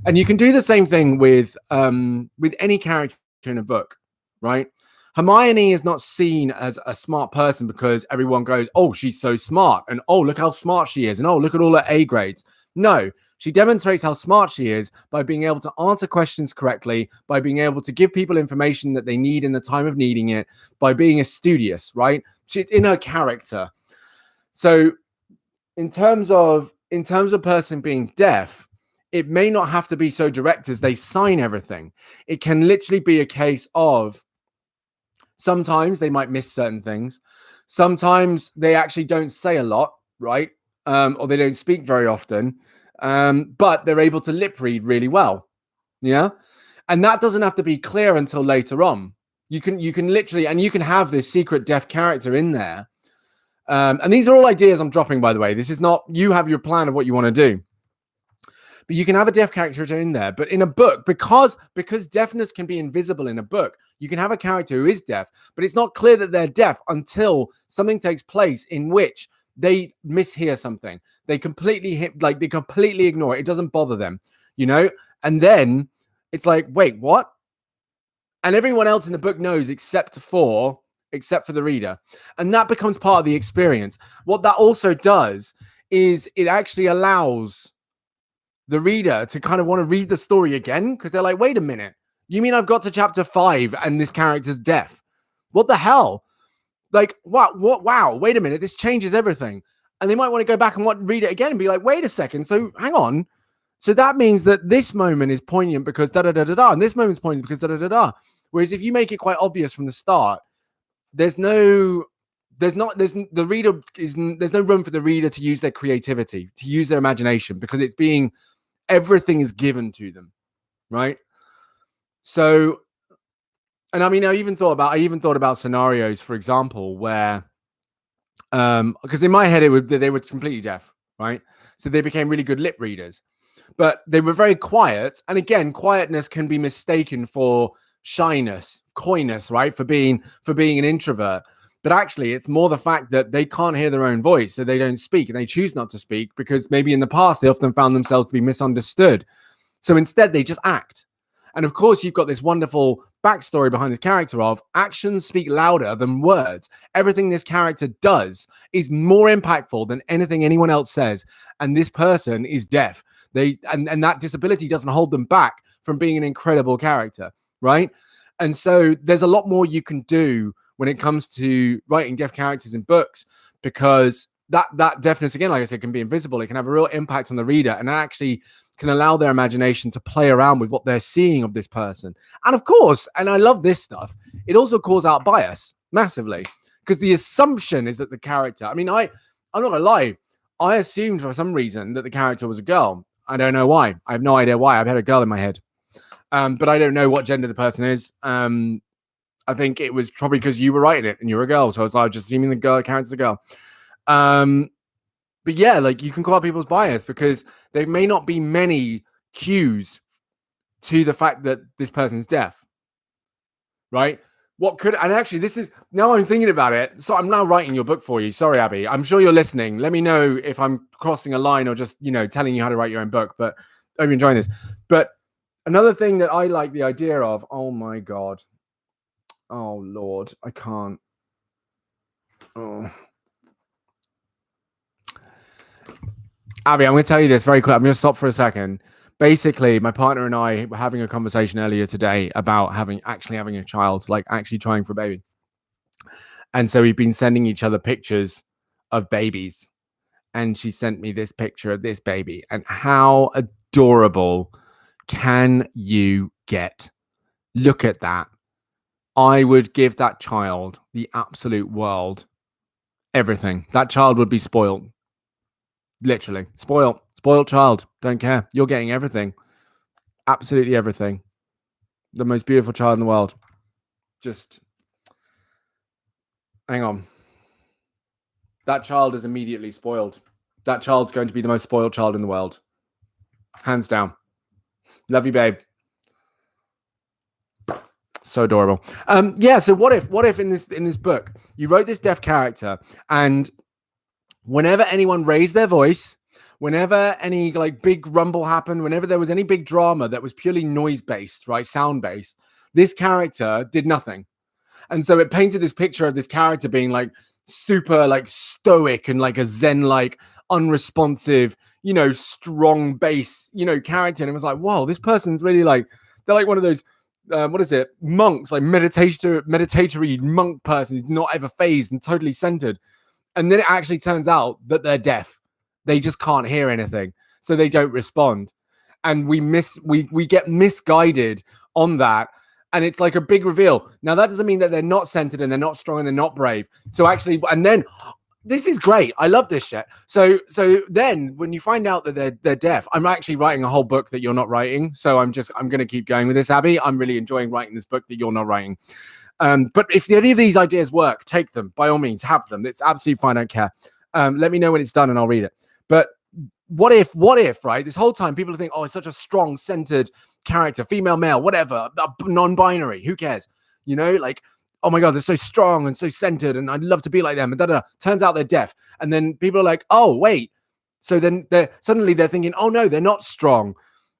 And you can do the same thing with any character in a book, right? Hermione is not seen as a smart person because everyone goes, oh, she's so smart. And oh, look how smart she is. And oh, look at all her A grades. No, she demonstrates how smart she is by being able to answer questions correctly, by being able to give people information that they need in the time of needing it, by being studious, right? She's in her character. So in terms of a person being deaf, it may not have to be so direct as they sign everything. It can literally be a case of sometimes they might miss certain things. Sometimes they actually don't say a lot, right? Or they don't speak very often, but they're able to lip read really well. Yeah. And that doesn't have to be clear until later on. You can literally, and you can have this secret deaf character in there. And these are all ideas I'm dropping, by the way. This is not, you have your plan of what you want to do. But you can have a deaf character in there. But in a book, because deafness can be invisible in a book, you can have a character who is deaf, but it's not clear that they're deaf until something takes place in which they mishear something. They completely ignore it. It doesn't bother them, you know? And then it's like, wait, what? And everyone else in the book knows except for the reader. And that becomes part of the experience. What that also does is it actually allows the reader to kind of want to read the story again, because they're like, wait a minute, you mean I've got to chapter 5 and this character's deaf? What the hell? Like, what? Wow, wait a minute, this changes everything. And they might want to go back and read it again and be like, wait a second, so hang on. So that means that this moment is poignant because da-da-da-da-da, and this moment's poignant because da-da-da-da. Whereas if you make it quite obvious from the start, there's no room for the reader to use their creativity, to use their imagination, because everything is given to them, right? So, and I mean, I even thought about scenarios, for example, where, because in my head they were completely deaf, right? So they became really good lip readers, but they were very quiet. And again, quietness can be mistaken for shyness, coyness, right? For being an introvert. But actually, it's more the fact that they can't hear their own voice, so they don't speak, and they choose not to speak because maybe in the past they often found themselves to be misunderstood. So instead, they just act. And of course, you've got this wonderful backstory behind the character of actions speak louder than words. Everything this character does is more impactful than anything anyone else says. And this person is deaf. And that disability doesn't hold them back from being an incredible character, right? And so there's a lot more you can do when it comes to writing deaf characters in books, because that deafness, again, like I said, can be invisible. It can have a real impact on the reader, and actually can allow their imagination to play around with what they're seeing of this person. And of course, and I love this stuff, it also calls out bias massively, because the assumption is that the character, I mean, I'm not gonna lie, I assumed for some reason that the character was a girl. I don't know why. I have no idea why. I've had a girl in my head. But I don't know what gender the person is. I think it was probably because you were writing it and you're a girl, so I was just assuming the girl character's a girl. But yeah, like, you can call out people's bias because there may not be many cues to the fact that this person's deaf, right? And actually, this is, now I'm thinking about it, so I'm now writing your book for you. Sorry, Abby. I'm sure you're listening. Let me know if I'm crossing a line or just, telling you how to write your own book, but I hope you're enjoying this. But another thing that I like the idea of, oh my God. Oh Lord, I can't. Oh. Abby, I'm going to tell you this very quick. I'm going to stop for a second. Basically, my partner and I were having a conversation earlier today about actually having a child, like actually trying for a baby. And so we've been sending each other pictures of babies. And she sent me this picture of this baby. And how adorable can you get? Look at that. I would give that child the absolute world. Everything. That child would be spoiled. Literally. Spoiled child. Don't care. You're getting everything. Absolutely everything. The most beautiful child in the world. Just hang on. That child is immediately spoiled. That child's going to be the most spoiled child in the world. Hands down. Love you, babe. So adorable. Yeah, so what if in this book you wrote this deaf character, and whenever anyone raised their voice, whenever any like big rumble happened, whenever there was any big drama that was purely noise based, right, sound based, this character did nothing. And so it painted this picture of this character being like super like stoic and like a zen like unresponsive, you know, strong bass, you know, character. And it was like, whoa, this person's really like, they're like one of those what is it, monks, like meditatory monk person who's not ever phased and totally centered. And then it actually turns out that they're deaf. They just can't hear anything, so they don't respond. And we get misguided on that. And it's like a big reveal. Now, that doesn't mean that they're not centered and they're not strong and they're not brave. So actually, and then this is great. I love this shit. So then when you find out that they're deaf, I'm actually writing a whole book that you're not writing. So I'm going to keep going with this, Abby. I'm really enjoying writing this book that you're not writing. But if any of these ideas work, take them. By all means, have them. It's absolutely fine. I don't care. Let me know when it's done and I'll read it. But what if, right? This whole time people think, oh, it's such a strong, centered character, female, male, whatever, non-binary, who cares? You know, like, oh my God, they're so strong and so centered and I'd love to be like them. And da-da-da. Turns out they're deaf. And then people are like, oh, wait. So then they're thinking, oh no, they're not strong,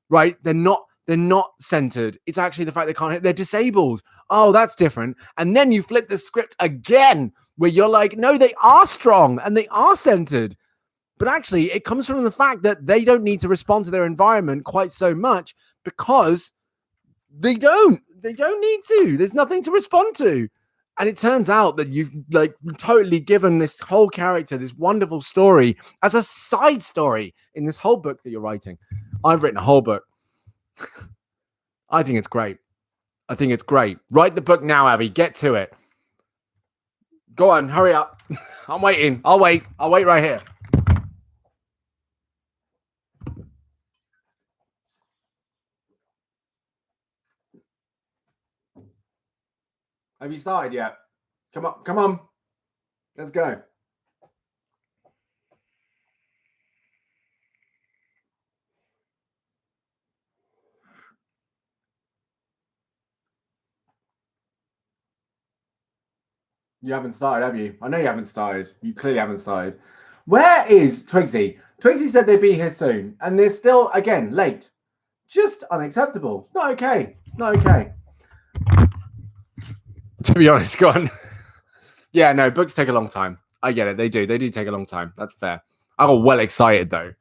right? They're not centered. It's actually the fact they can't hit. They're disabled. Oh, that's different. And then you flip the script again where you're like, no, they are strong and they are centered. But actually, it comes from the fact that they don't need to respond to their environment quite so much because they don't need to. There's nothing to respond to. And it turns out that you've like totally given this whole character this wonderful story as a side story in this whole book that you're writing. I've written a whole book. I think it's great. Write the book now, Abby. Get to it. Go on, hurry up. I'm waiting. I'll wait right here. Have you started yet? Come on. Let's go. You haven't started, have you? I know you haven't started. You clearly haven't started. Where is Twigsy? Twigsy said they'd be here soon, and they're still, again, late. Just unacceptable. It's not okay. To be honest, go on. Yeah, no, books take a long time. I get it. They do take a long time. That's fair. I got well excited though.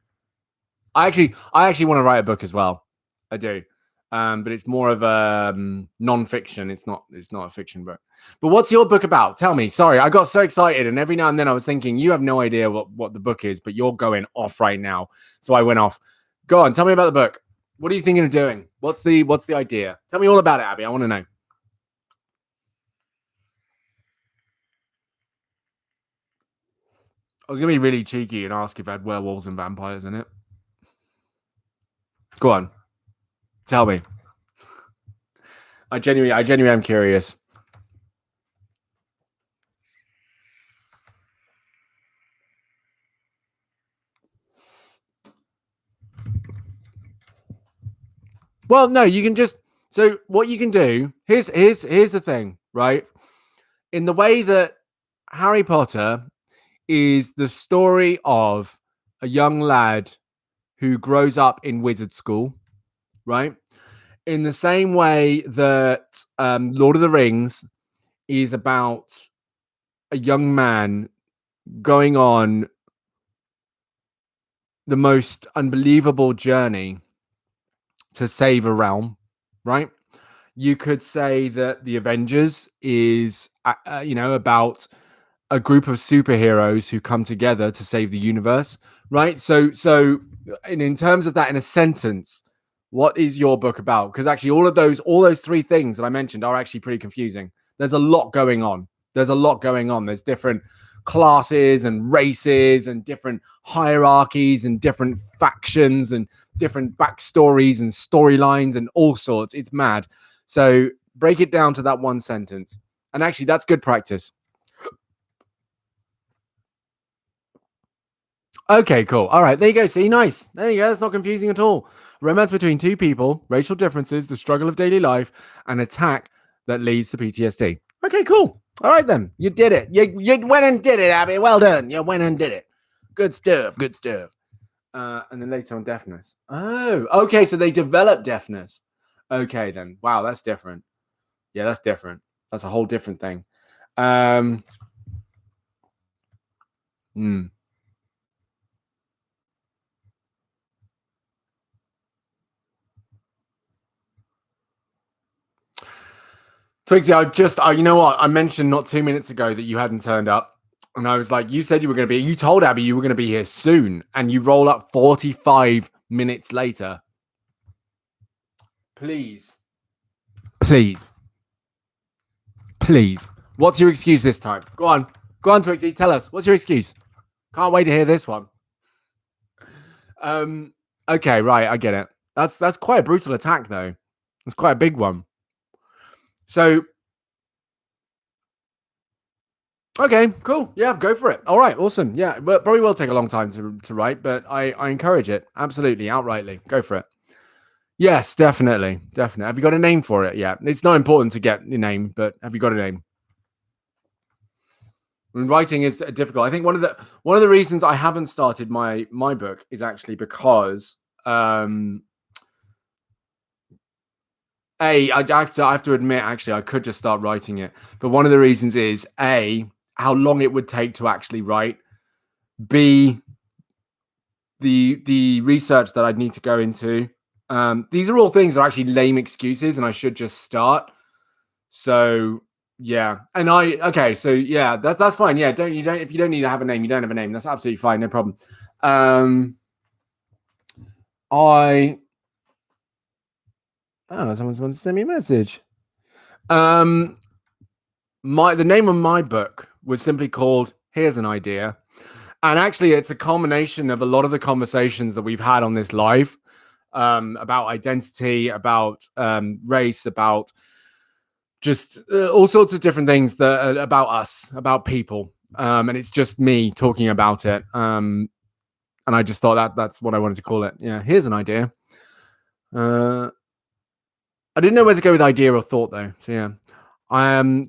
I actually want to write a book as well. I do. But it's more of a non-fiction. It's not a fiction book. But what's your book about? Tell me. Sorry, I got so excited, and every now and then I was thinking, you have no idea what the book is, but you're going off right now. So I went off. Go on, tell me about the book. What are you thinking of doing? What's the idea? Tell me all about it, Abby. I want to know. I was gonna be really cheeky and ask if it had werewolves and vampires in it. Go on. Tell me. I genuinely am curious. Well, no, you can just, so what you can do, here's the thing, right? In the way that Harry Potter is the story of a young lad who grows up in wizard school, right? In the same way that Lord of the Rings is about a young man going on the most unbelievable journey to save a realm, right? You could say that the Avengers is, about a group of superheroes who come together to save the universe, right? So in terms of that, in a sentence, what is your book about? Because actually all those three things that I mentioned are actually pretty confusing. There's a lot going on. There's different classes and races and different hierarchies and different factions and different backstories and storylines and all sorts. It's mad. So break it down to that one sentence. And actually, that's good practice. Okay, cool. All right, there you go. See, nice. There you go. That's not confusing at all. Romance between two people, racial differences, the struggle of daily life, an attack that leads to PTSD. Okay, cool. All right, then. You did it. You went and did it, Abby. Well done. You went and did it. Good stuff. Good stuff. And then later on, deafness. Oh, okay. So they developed deafness. Okay, then. Wow, that's different. Yeah, that's different. That's a whole different thing. Twigsy, you know what? I mentioned not 2 minutes ago that you hadn't turned up. And I was like, you said you were going to be, you told Abby you were going to be here soon. And you roll up 45 minutes later. Please. Please. Please. What's your excuse this time? Go on. Go on, Twigsy. Tell us. What's your excuse? Can't wait to hear this one. Okay, right. I get it. That's quite a brutal attack, though. It's quite a big one. So, okay, cool. Yeah, go for it. All right, awesome. Yeah, but probably will take a long time to write, but I encourage it. Absolutely, outrightly. Go for it. Yes, definitely. Definitely. Have you got a name for it? Yeah. It's not important to get your name, but have you got a name? And writing is difficult. I think one of the reasons I haven't started my book is actually because I have to admit, actually, I could just start writing it. But one of the reasons is A, how long it would take to actually write. B, the research that I'd need to go into. These are all things that are actually lame excuses, and I should just start. So yeah, and so yeah, that's fine. Yeah, if you don't need to have a name, you don't have a name. That's absolutely fine, no problem. Someone's wanted to send me a message. The name of my book was simply called Here's an Idea. And actually, it's a culmination of a lot of the conversations that we've had on this live about identity, about race, about just all sorts of different things that about us, about people. And it's just me talking about it. And I just thought that's what I wanted to call it. Yeah, here's an idea. I didn't know where to go with idea or thought, though. So, yeah.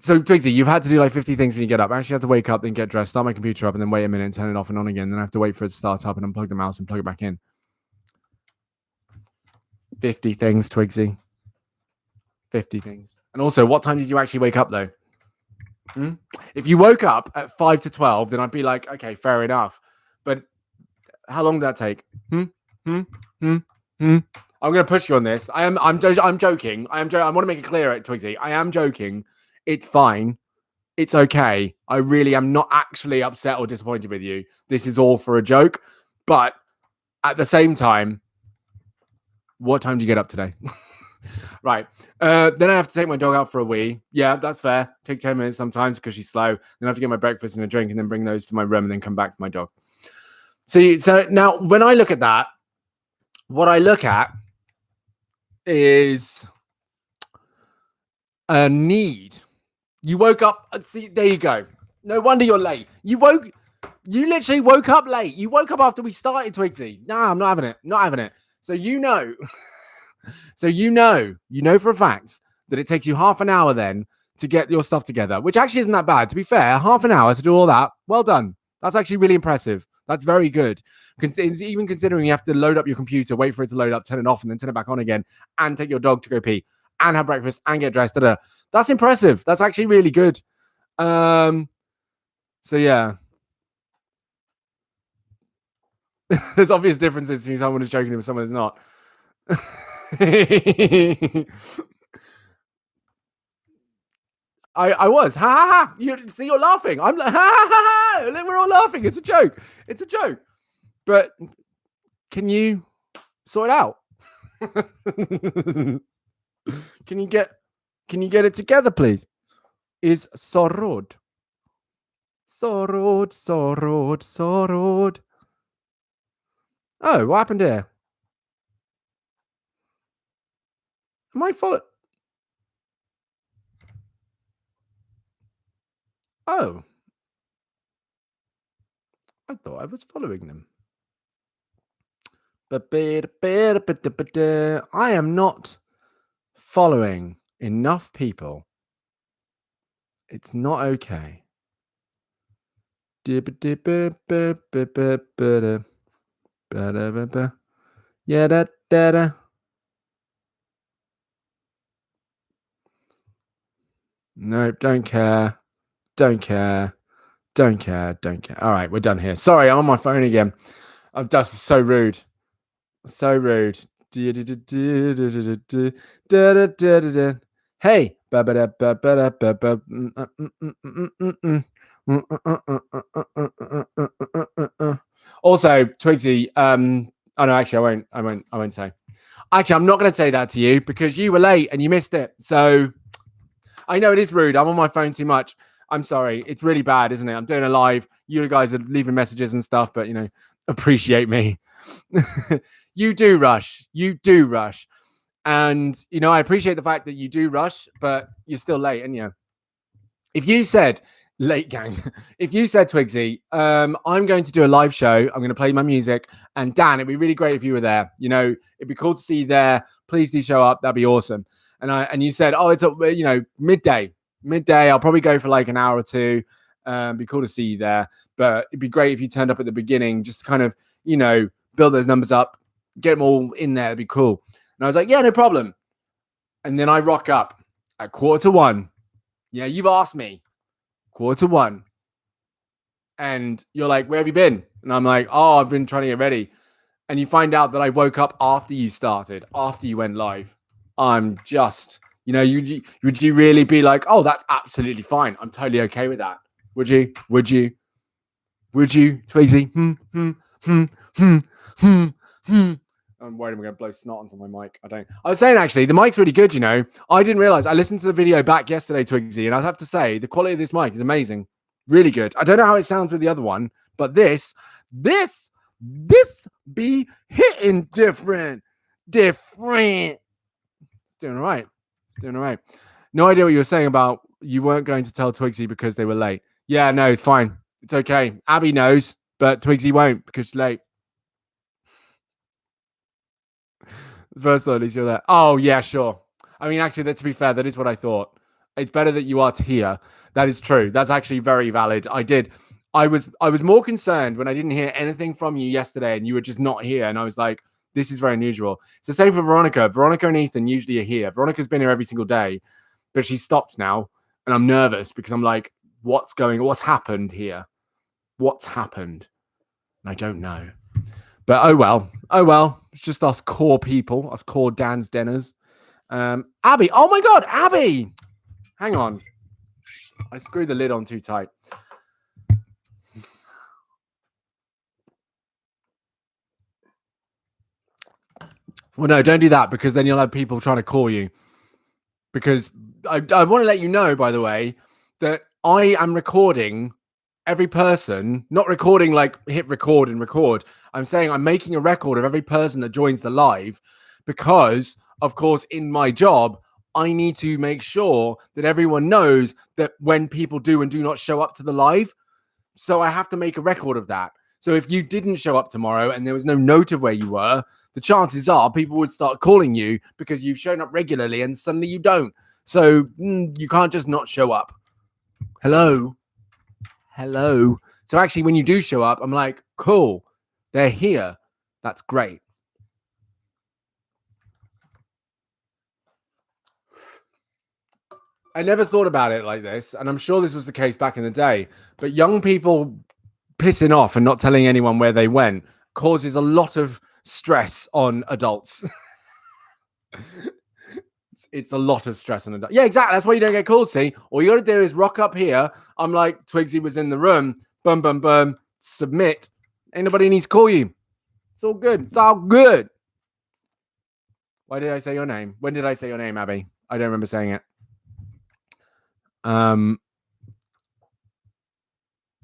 So, Twigsy, you've had to do like 50 things when you get up. I actually have to wake up, then get dressed, start my computer up, and then wait a minute and turn it off and on again. Then I have to wait for it to start up and unplug the mouse and plug it back in. 50 things, Twigsy. 50 things. And also, what time did you actually wake up, though? If you woke up at 5 to 12, then I'd be like, okay, fair enough. But how long did that take? I'm going to push you on this. I'm joking. I want to make it clear, Twigsy. I am joking. It's fine. It's okay. I really am not actually upset or disappointed with you. This is all for a joke. But at the same time, what time do you get up today? Right. Then I have to take my dog out for a wee. Yeah, that's fair. Take 10 minutes sometimes because she's slow. Then I have to get my breakfast and a drink and then bring those to my room and then come back to my dog. See, so now when I look at that, what I look at is a need. You woke up. See, there you go. No wonder you're late. You literally woke up late. You woke up after we started, Twigsy. Nah, I'm not having it. Not having it. So you know for a fact that it takes you half an hour then to get your stuff together, which actually isn't that bad. To be fair, half an hour to do all that. Well done. That's actually really impressive. That's very good. Even considering you have to load up your computer, wait for it to load up, turn it off, and then turn it back on again, and take your dog to go pee, and have breakfast, and get dressed. That's impressive. That's actually really good. So yeah. There's obvious differences between someone who's joking and someone who's not. I was. Ha ha ha. You're laughing. I'm like, ha ha ha ha. We're all laughing. It's a joke. It's a joke. But can you sort it out? Can you get it together, please? Is sorod. So rude, so rude, so rude. Oh, what happened here? Am I follow? Oh, I thought I was following them. I am not following enough people. It's not okay. Yeah, da. No, don't care. Don't care. Don't care. Don't care. All right, we're done here. Sorry, I'm on my phone again. That's so rude. So rude. Hey. Also, Twigsy, oh no, actually I won't say. Actually, I'm not gonna say that to you because you were late and you missed it. So I know it is rude. I'm on my phone too much. I'm sorry. It's really bad, isn't it? I'm doing a live. You guys are leaving messages and stuff, but appreciate me. You do rush. You do rush. And I appreciate the fact that you do rush, but you're still late, and if you said late gang, if you said Twigsy, I'm going to do a live show, I'm going to play my music, and Dan, it'd be really great if you were there. It'd be cool to see you there. Please do show up. That'd be awesome. And you said, oh, it's midday. I'll probably go for like an hour or two. Be cool to see you there. But it'd be great if you turned up at the beginning, just kind of, build those numbers up, get them all in there. It'd be cool. And I was like, yeah, no problem. And then I rock up at 1:45. Yeah, you've asked me. 1:45. And you're like, where have you been? And I'm like, oh, I've been trying to get ready. And you find out that I woke up after you started, after you went live. I'm just, would you really be like, oh, that's absolutely fine. I'm totally okay with that. Would you? Would you? Would you, Tweezy? I'm worried I'm going to blow snot onto my mic. I was saying, actually, the mic's really good, I didn't realize. I listened to the video back yesterday, Twigsy, and I have to say, the quality of this mic is amazing. Really good. I don't know how it sounds with the other one, but this be hitting different. It's doing all right. No idea what you were saying about you weren't going to tell Twigsy because they were late. Yeah, no, it's fine. It's okay. Abby knows, but Twigsy won't because she's late. First of all, at least you're there. Oh, yeah, sure. I mean, actually, to be fair, that is what I thought. It's better that you are here. That is true. That's actually very valid. I was more concerned when I didn't hear anything from you yesterday and you were just not here. And I was like, this is very unusual. It's the same for Veronica. Veronica and Ethan usually are here. Veronica's been here every single day, but she's stopped now. And I'm nervous because I'm like, what's happened here? What's happened? And I don't know. But oh well. It's just us core people, us core DansDeners. Abby, oh my God, Abby! Hang on, I screwed the lid on too tight. Well, no, don't do that because then you'll have people trying to call you. Because I want to let you know, by the way, that I am recording every person, not recording like hit record and record. I'm saying I'm making a record of every person that joins the live because, of course, in my job, I need to make sure that everyone knows that when people do and do not show up to the live. So I have to make a record of that. So if you didn't show up tomorrow and there was no note of where you were, the chances are people would start calling you because you've shown up regularly and suddenly you don't. So you can't just not show up. Hello. So actually, when you do show up, I'm like, cool, they're here. That's great. I never thought about it like this, and I'm sure this was the case back in the day, but young people pissing off and not telling anyone where they went causes a lot of stress on adults. It's a lot of stress on adults. Yeah, exactly. That's why you don't get calls, see? All you got to do is rock up here. I'm like, Twigsy was in the room. Boom, submit. Ain't nobody needs to call you. It's all good. It's all good. Why did I say your name? When did I say your name, Abby? I don't remember saying it.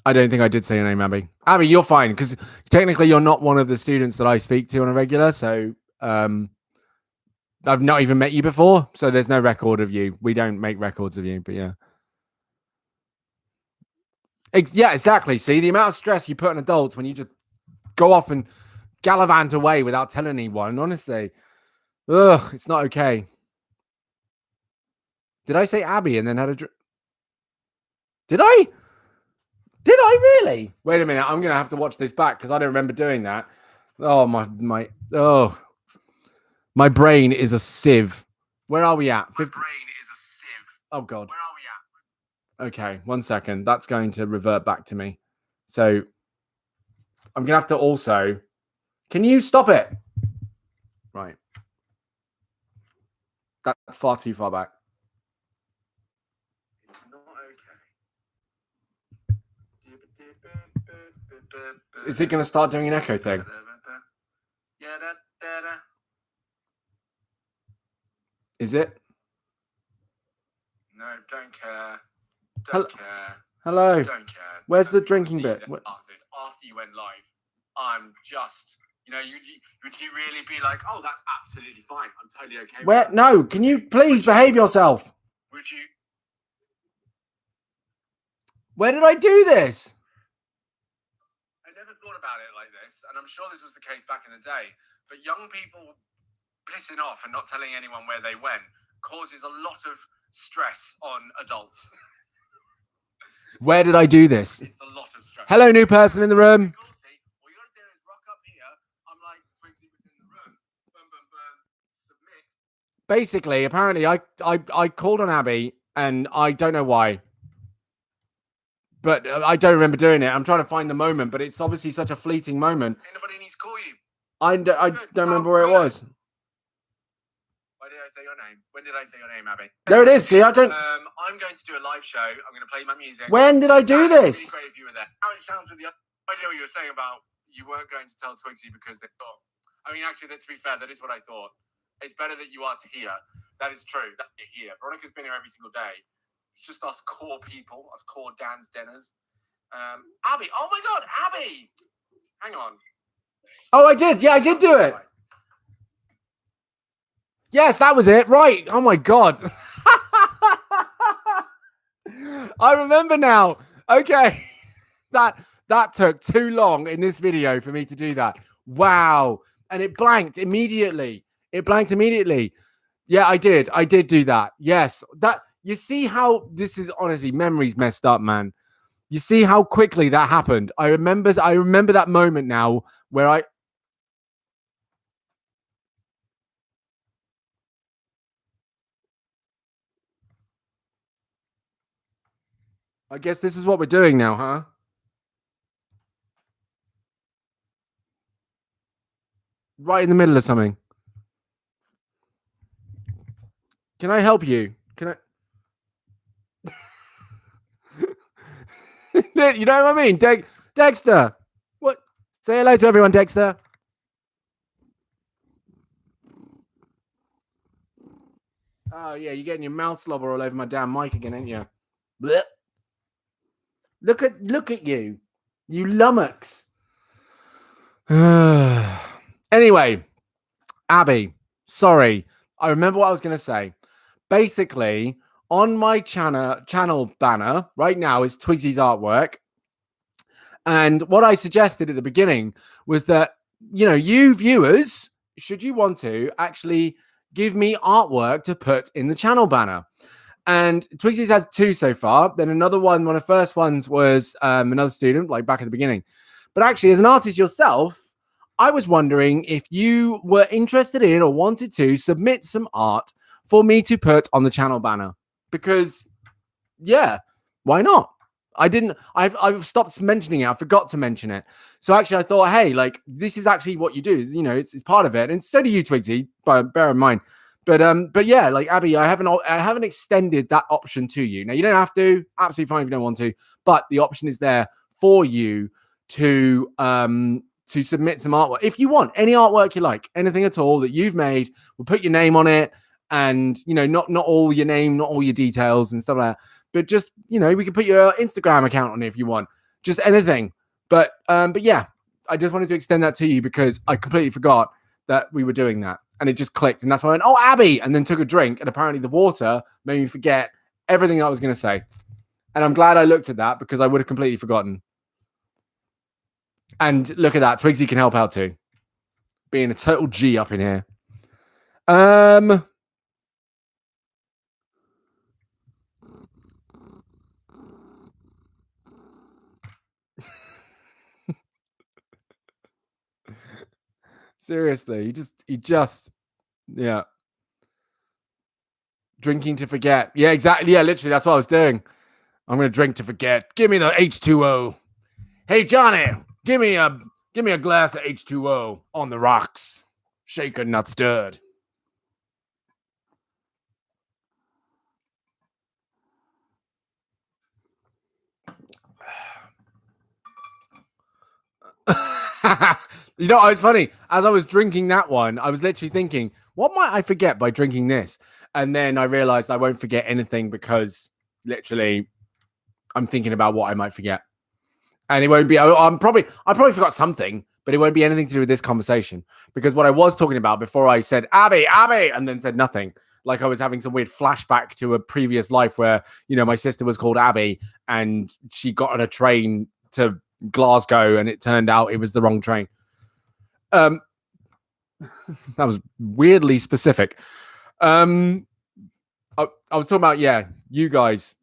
I don't think I did say your name, Abby. Abby, you're fine because technically you're not one of the students that I speak to on a regular. So I've not even met you before. So there's no record of you. We don't make records of you, but yeah. Yeah, exactly. See, the amount of stress you put on adults when you just go off and gallivant away without telling anyone, honestly. Ugh, it's not okay. Did I say Abby and then had a drink? Did I? Did I really? Wait a minute. I'm going to have to watch this back because I don't remember doing that. Oh, my brain is a sieve. Where are we at? My brain is a sieve. Oh, God. Where are we at? Okay, 1 second. That's going to revert back to me. So I'm going to have to also... Can you stop it? Right. That's far too far back. It's not okay. Is it going to start doing an echo thing? Is it? No, don't care. Don't care. Hello. Don't care. Where's the drinking bit? After you went live, I'm just, would you really be like, oh, that's absolutely fine. I'm totally okay with that. No, can you please behave yourself? Would you? Where did I do this? I never thought about it like this, and I'm sure this was the case back in the day, but young people pissing off and not telling anyone where they went causes a lot of stress on adults. Where did I do this? It's a lot of stress. Hello, new person in the room. All you gotta do is rock up here. I'm like, Twigsy was in the room. Boom, boom, boom. Submit. Basically, apparently, I called on Abby, and I don't know why. But I don't remember doing it. I'm trying to find the moment, but it's obviously such a fleeting moment. Anybody needs to call you. I don't remember where it was. Why did I say your name? When did I say your name, Abby? There it is. See, I don't. I'm going to do a live show. I'm going to play my music. When did I do this? It'd be great if you were there. How it sounds with the I know what you were saying about you weren't going to tell Twigsy because they thought. I mean, actually, to be fair, that is what I thought. It's better that you are to hear. That is true. That you're here. Veronica's been here every single day. It's just us core people, us core DansDeners. Abby. Oh my God, Abby. Hang on. Oh, I did. Yeah, I did do it. Yes, that was it. Right. Oh my God. I remember now. Okay. That took too long in this video for me to do that. Wow. And it blanked immediately. Yeah, I did. I did do that. Yes. That you see how this is honestly memories messed up, man. You see how quickly that happened. I remember that moment now where I guess this is what we're doing now, huh? Right in the middle of something. Can I help you? Can I? You know what I mean? Dexter. What? Say hello to everyone, Dexter. Oh, yeah, you're getting your mouth slobber all over my damn mic again, ain't you? Blech. Look at you. You lummox. Anyway, Abby, sorry. I remember what I was going to say. Basically, on my channel banner right now is Twigsy's artwork. And what I suggested at the beginning was that, you viewers, should you want to, actually give me artwork to put in the channel banner. And Twigsy's has 2 so far. Then another one of the first ones was another student, like back at the beginning. But actually, as an artist yourself, I was wondering if you were interested in or wanted to submit some art for me to put on the channel banner. Because, yeah, why not? I've stopped mentioning it. I forgot to mention it. So actually, I thought, hey, like, this is actually what you do. It's part of it. And so do you, Twigsy, bear in mind. But yeah, like, Abby, I haven't extended that option to you. Now, you don't have to. Absolutely fine if you don't want to. But the option is there for you to submit some artwork. If you want any artwork you like, anything at all that you've made, we'll put your name on it. And, not all your name, not all your details and stuff like that. But just, we can put your Instagram account on it if you want. just anything. But yeah, I just wanted to extend that to you because I completely forgot that we were doing that, and it just clicked, and that's why I went, "Oh, Abby," and then took a drink, and apparently the water made me forget everything I was going to say. And I'm glad I looked at that because I would have completely forgotten. And look at that, Twigsy can help out too, being a total G up in here. Seriously, you just, yeah. Drinking to forget. Yeah, exactly. Yeah, literally, that's what I was doing. I'm gonna drink to forget. Give me the H2O. Hey, Johnny, give me a glass of H2O on the rocks, shaken not stirred. You know, it's funny. As I was drinking that one, I was literally thinking, what might I forget by drinking this? And then I realized I won't forget anything because literally I'm thinking about what I might forget. And it won't be, I probably forgot something, but it won't be anything to do with this conversation. Because what I was talking about before I said, Abby, and then said nothing, like I was having some weird flashback to a previous life where, you know, my sister was called Abby and she got on a train to Glasgow and it turned out it was the wrong train. That was weirdly specific. I was talking about, yeah, you guys.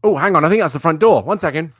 Oh, hang on. I think that's the front door. 1 second.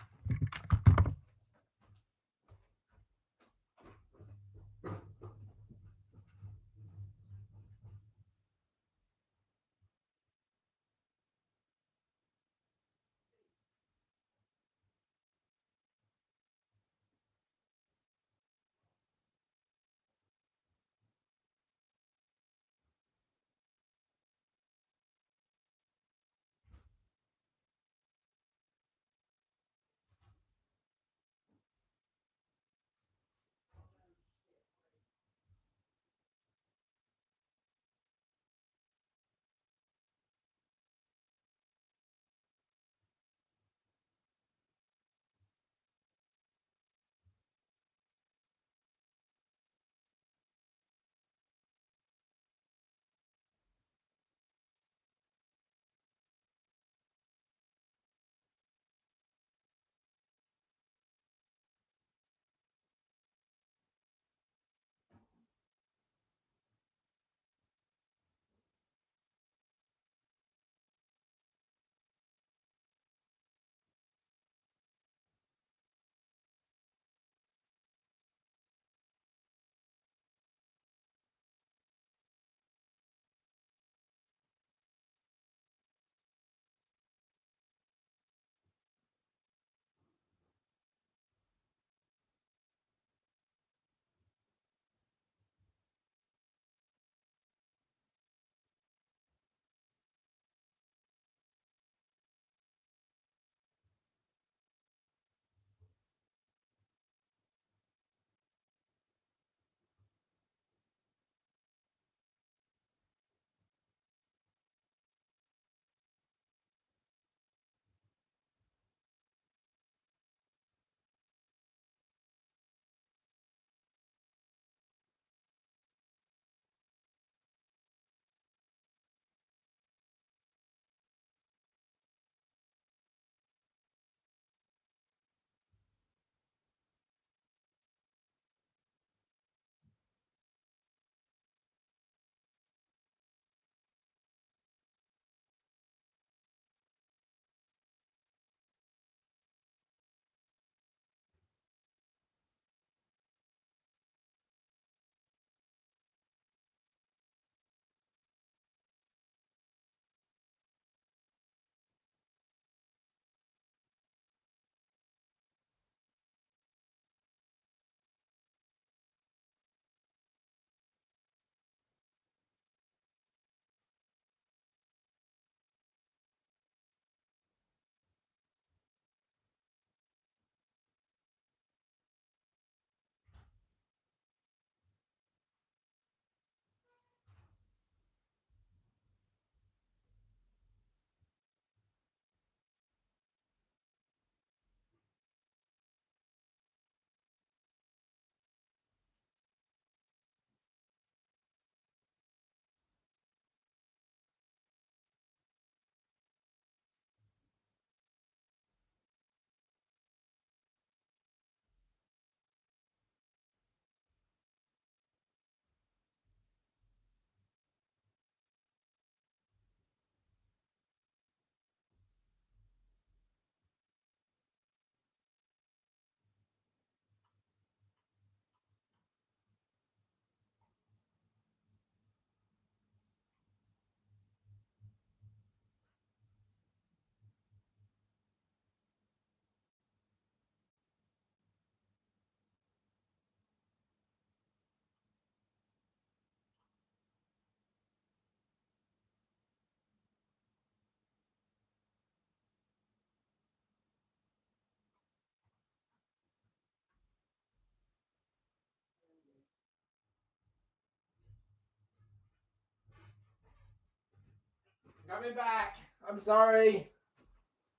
Coming back. I'm sorry.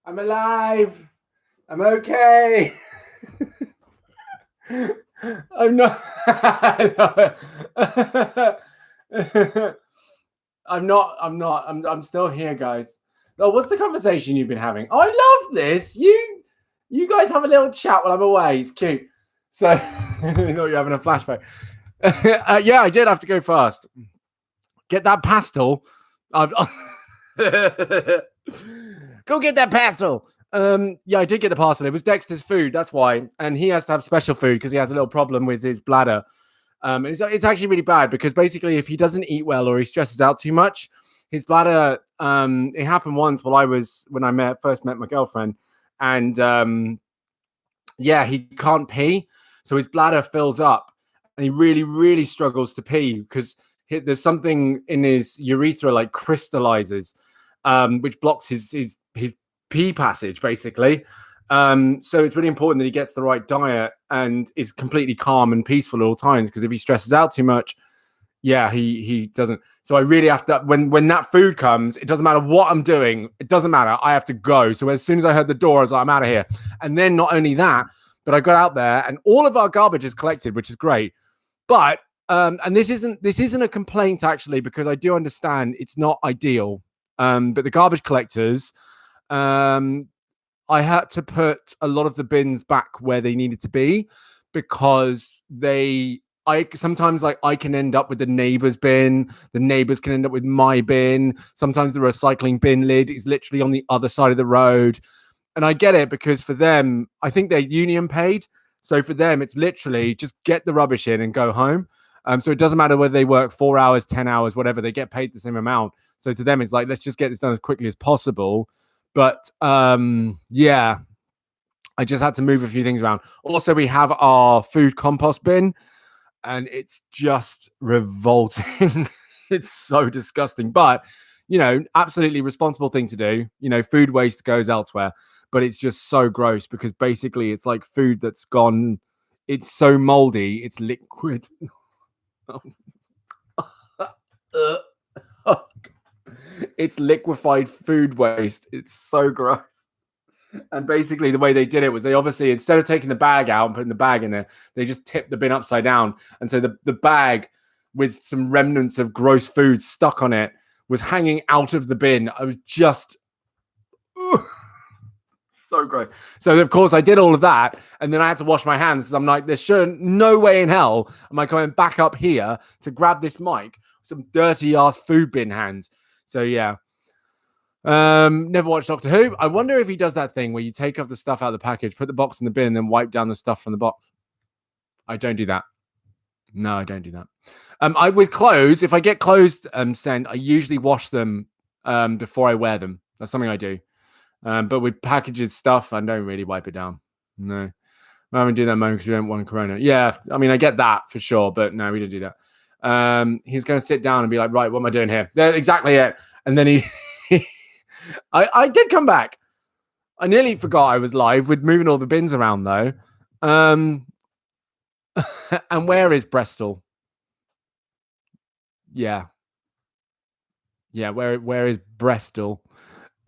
I'm alive. I'm okay. I'm not. I'm not. I'm still here, guys. Oh, what's the conversation you've been having? Oh, I love this. You guys have a little chat while I'm away. It's cute. So I thought you're having a flashback. Yeah, I did have to go fast. Get that pastel. Go get that pastel. Yeah, I did get the parcel. It was Dexter's food, that's why. And he has to have special food because he has a little problem with his bladder. It's actually really bad because basically if he doesn't eat well or he stresses out too much, his bladder, it happened once when I first met my girlfriend. And yeah, he can't pee. So his bladder fills up and he really, really struggles to pee because there's something in his urethra like crystallizes, which blocks his pee passage basically. So it's really important that he gets the right diet and is completely calm and peaceful at all times, because if he stresses out too much, yeah, he doesn't. So I really have to, when that food comes, it doesn't matter what I'm doing, it doesn't matter, I have to go. So as soon as I heard the door, I was like, I'm out of here. And then not only that, but I got out there and all of our garbage is collected, which is great. But and this isn't a complaint actually, because I do understand it's not ideal. But the garbage collectors, I had to put a lot of the bins back where they needed to be, because I sometimes, like, I can end up with the neighbor's bin, the neighbors can end up with my bin. Sometimes the recycling bin lid is literally on the other side of the road. And I get it, because for them, I think they're union paid. So for them, it's literally just get the rubbish in and go home. So it doesn't matter whether they work 4 hours, 10 hours, whatever, they get paid the same amount. So to them, it's like, let's just get this done as quickly as possible. But yeah, I just had to move a few things around. Also, we have our food compost bin, and it's just revolting. It's so disgusting, but absolutely responsible thing to do. Food waste goes elsewhere, but it's just so gross because basically it's like food that's gone. It's so moldy. It's liquid. It's liquefied food waste. It's so gross. And basically the way they did it was, they obviously, instead of taking the bag out and putting the bag in there, they just tipped the bin upside down. And so the bag with some remnants of gross food stuck on it was hanging out of the bin. I was just so gross. So of course I did all of that, and then I had to wash my hands because I'm like, there's no way in hell am I coming back up here to grab this mic with some dirty ass food bin hands. So yeah. Never watched Doctor Who. I wonder if he does that thing where you take off the stuff out of the package, put the box in the bin, and then wipe down the stuff from the box. I don't do that. No, I don't do that. I with clothes, if I get clothes sent, I usually wash them before I wear them. That's something I do. But with packages stuff, I don't really wipe it down. No. I haven't done that moment because we don't want corona. Yeah, I mean, I get that for sure, but no, we don't do that. He's going to sit down and be like, right, what am I doing here? Yeah, exactly it. And then he I did come back. I nearly forgot I was live with moving all the bins around though. And where is Bristol? Yeah. Yeah, where is Bristol?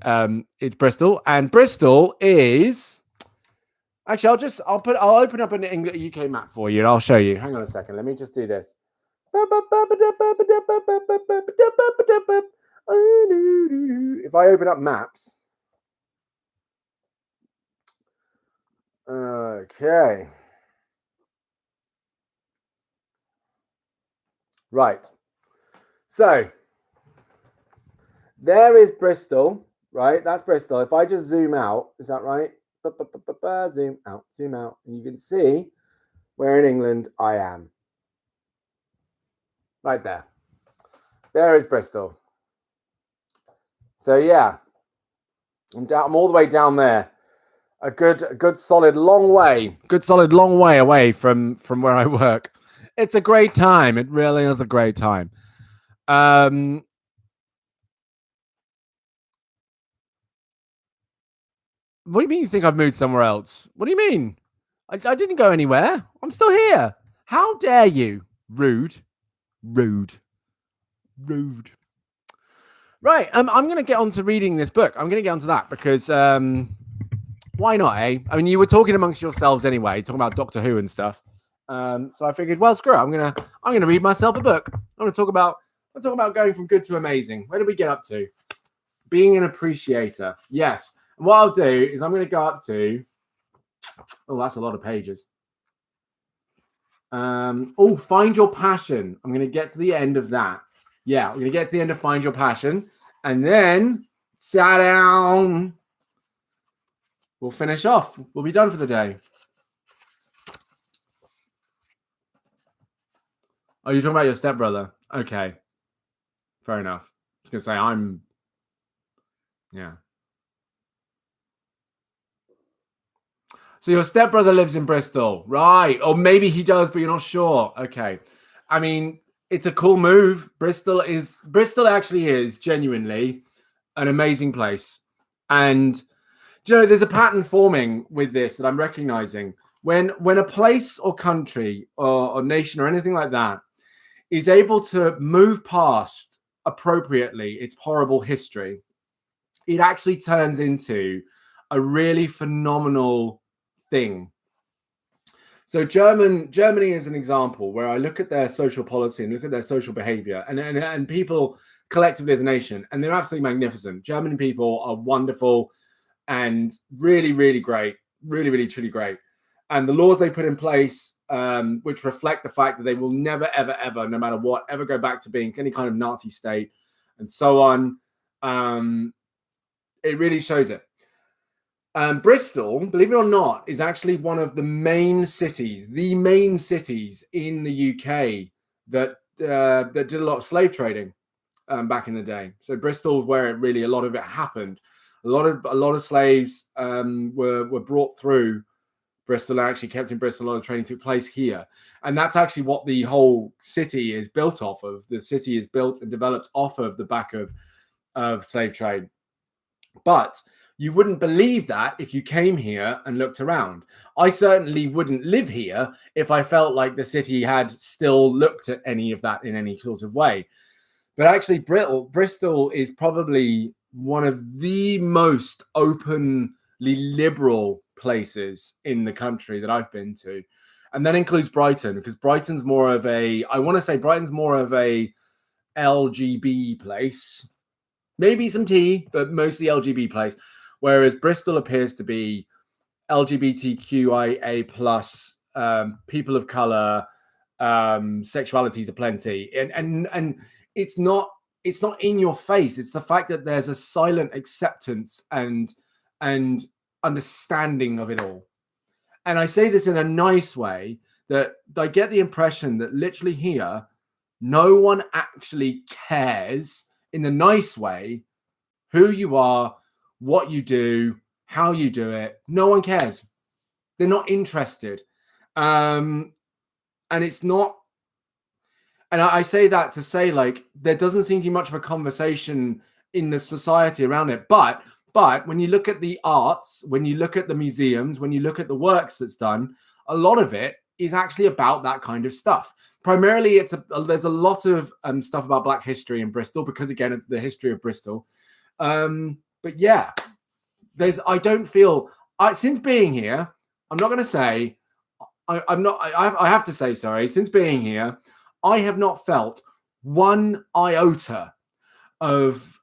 It's Bristol, and Bristol is actually, I'll open up an UK map for you and I'll show you. Hang on a second. Let me just do this. If I open up maps. Okay. Right. So there is Bristol, right? That's Bristol. If I just zoom out, is that right? Zoom out. And you can see where in England I am. Right there. There is Bristol. So yeah, I'm all the way down there. A good solid long way away from where I work. It's a great time. It really is a great time. What do you mean you think I've moved somewhere else? What do you mean? I didn't go anywhere. I'm still here. How dare you? Rude. Right. I'm going to get on to reading this book. I'm going to get onto that because why not, eh? I mean, you were talking amongst yourselves anyway, talking about Doctor Who and stuff. So I figured, well, screw it. I'm gonna read myself a book. I'm gonna talk about going from good to amazing. Where did we get up to? Being an appreciator. Yes. And what I'll do is I'm gonna go up to. Oh, that's a lot of pages. Find your passion. I'm gonna get to the end of that. Yeah, I'm gonna get to the end of Find Your Passion, and then sit down. We'll finish off. We'll be done for the day. Oh, you're talking about your stepbrother? Okay. Fair enough. I was going to say, yeah. So your stepbrother lives in Bristol, right? Or maybe he does, but you're not sure. Okay. I mean, it's a cool move. Bristol actually is genuinely an amazing place. And, you know, there's a pattern forming with this that I'm recognizing. When a place or country or nation or anything like that is able to move past appropriately its horrible history, it actually turns into a really phenomenal thing. So Germany is an example where I look at their social policy and look at their social behavior and people collectively as a nation, and they're absolutely magnificent. German people are wonderful and really, really great, really, really, truly great. And the laws they put in place, which reflect the fact that they will never, ever, ever, no matter what, ever go back to being any kind of Nazi state and so on. It really shows it. Bristol, believe it or not, is actually one of the main cities in the UK that did a lot of slave trading back in the day. So Bristol, where a lot of it happened. A lot of slaves were brought through Bristol, actually kept in Bristol. A lot of training took place here. And that's actually what the whole city is built off of. The city is built and developed off of the back of slave trade. But you wouldn't believe that if you came here and looked around. I certainly wouldn't live here if I felt like the city had still looked at any of that in any sort of way. But actually, Bristol is probably one of the most openly liberal places in the country that I've been to. And that includes Brighton, because Brighton's more of a LGB place. Maybe some tea, but mostly LGB place. Whereas Bristol appears to be LGBTQIA plus, people of color, sexualities aplenty, and it's not in your face. It's the fact that there's a silent acceptance and understanding of it all. And I say this in a nice way, that I get the impression that literally here, no one actually cares in the nice way who you are, what you do, how you do it. No one cares. They're not interested. And it's not. And I say that to say, like, there doesn't seem to be much of a conversation in the society around it. But when you look at the arts, when you look at the museums, when you look at the works that's done, a lot of it is actually about that kind of stuff. Primarily, there's a lot of stuff about Black history in Bristol, because again, it's the history of Bristol. But yeah, I don't feel, since being here, I'm not going to say, I have to say, sorry, since being here, I have not felt one iota of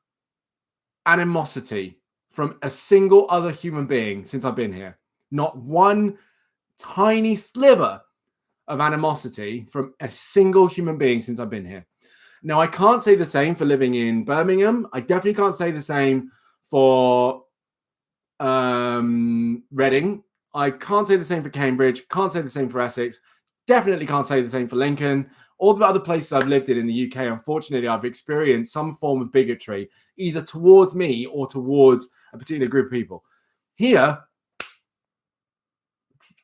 animosity from a single other human being since I've been here. Not one tiny sliver of animosity from a single human being since I've been here. Now, I can't say the same for living in Birmingham. I definitely can't say the same for Reading. I can't say the same for Cambridge. Can't say the same for Essex. Definitely can't say the same for Lincoln. All the other places I've lived in the UK, unfortunately, I've experienced some form of bigotry, either towards me or towards a particular group of people. Here,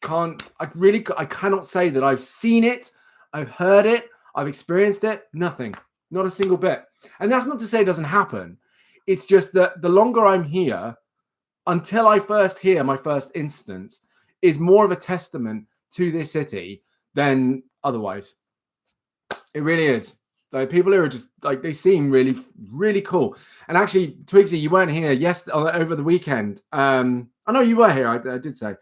I cannot say that I've seen it, I've heard it, I've experienced it. Nothing. Not a single bit. And that's not to say it doesn't happen. It's just that the longer I'm here, until I first hear my first instance, is more of a testament to this city than otherwise. It really is. Like people who are just like, they seem really, really cool. And actually, Twigsy, you weren't here over the weekend. I know you were here. I did say,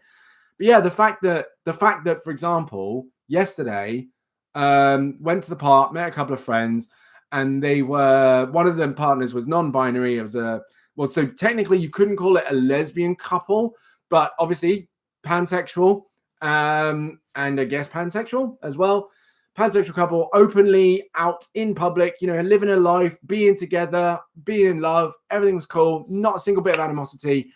but yeah, the fact that, for example, yesterday, went to the park, met a couple of friends, and they were, one of them partners was non-binary. It was so technically you couldn't call it a lesbian couple, but obviously pansexual, and I guess pansexual as well. Pansexual couple, openly out in public, living a life, being together, being in love. Everything was cool. Not a single bit of animosity.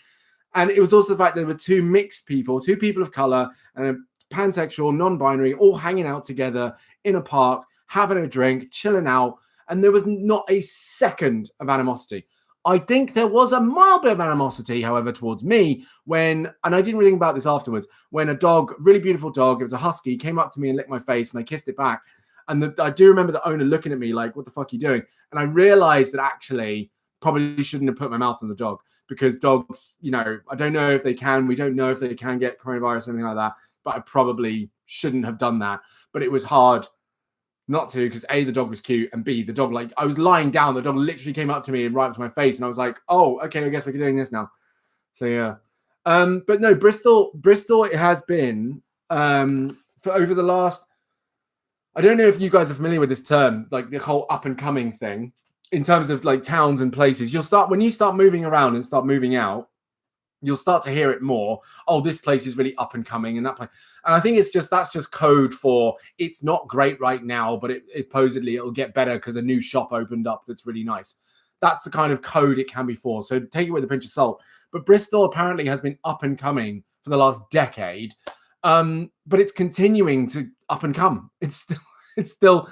And it was also the fact that there were two mixed people, two people of color, and a pansexual, non-binary, all hanging out together in a park, having a drink, chilling out. And there was not a second of animosity. I think there was a mild bit of animosity, however, towards me and I didn't really think about this afterwards, when a dog, really beautiful dog, it was a husky, came up to me and licked my face, and I kissed it back. And I do remember the owner looking at me like, what the fuck are you doing? And I realized that actually probably shouldn't have put my mouth on the dog, because dogs, I don't know if they can, we don't know if they can get coronavirus or anything like that, but I probably shouldn't have done that. But it was hard not to, because A, the dog was cute, and B, the dog, like, I was lying down, the dog literally came up to me and right up to my face, and I was like, oh, okay, I guess we're doing this now. So yeah. But no, Bristol, it has been, for over the last, I don't know if you guys are familiar with this term, like the whole up and coming thing, in terms of like towns and places. When you start moving around and start moving out, you'll start to hear it more. Oh, this place is really up and coming, and that place. And I think that's just code for, it's not great right now, but it supposedly it'll get better because a new shop opened up that's really nice. That's the kind of code it can be for. So take it with a pinch of salt. But Bristol apparently has been up and coming for the last decade. But it's continuing to up and come. It's still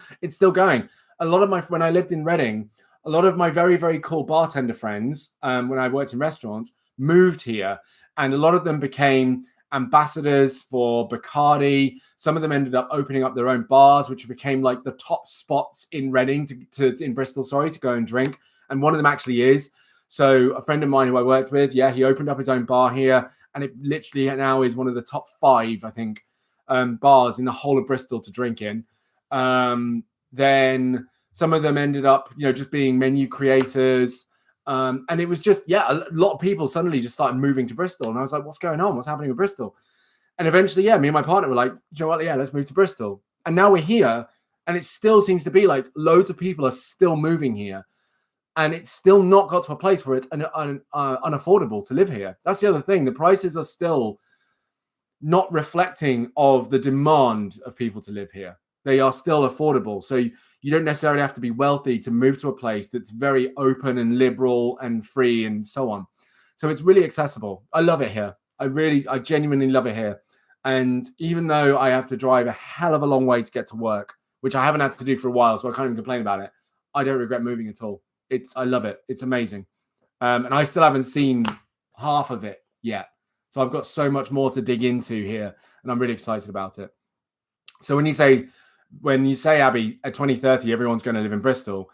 going. When I lived in Reading, a lot of my very, very cool bartender friends, when I worked in restaurants, moved here, and a lot of them became ambassadors for Bacardi. Some of them ended up opening up their own bars, which became like the top spots in Reading in Bristol, to go and drink. And one of them actually is. So a friend of mine who I worked with, he opened up his own bar here, and it literally now is one of the top 5, I think, bars in the whole of Bristol to drink in. Then some of them ended up, just being menu creators. And it was just, a lot of people suddenly just started moving to Bristol. And I was like, what's going on? What's happening with Bristol? And eventually, me and my partner were like, you know what? Yeah, let's move to Bristol. And now we're here. And it still seems to be like loads of people are still moving here. And it's still not got to a place where it's unaffordable to live here. That's the other thing. The prices are still not reflecting of the demand of people to live here. They are still affordable. So you don't necessarily have to be wealthy to move to a place that's very open and liberal and free and so on. So it's really accessible. I love it here. I genuinely love it here. And even though I have to drive a hell of a long way to get to work, which I haven't had to do for a while, so I can't even complain about it, I don't regret moving at all. I love it. It's amazing. And I still haven't seen half of it yet. So I've got so much more to dig into here, and I'm really excited about it. So when you say, Abby, at 2030, everyone's going to live in Bristol,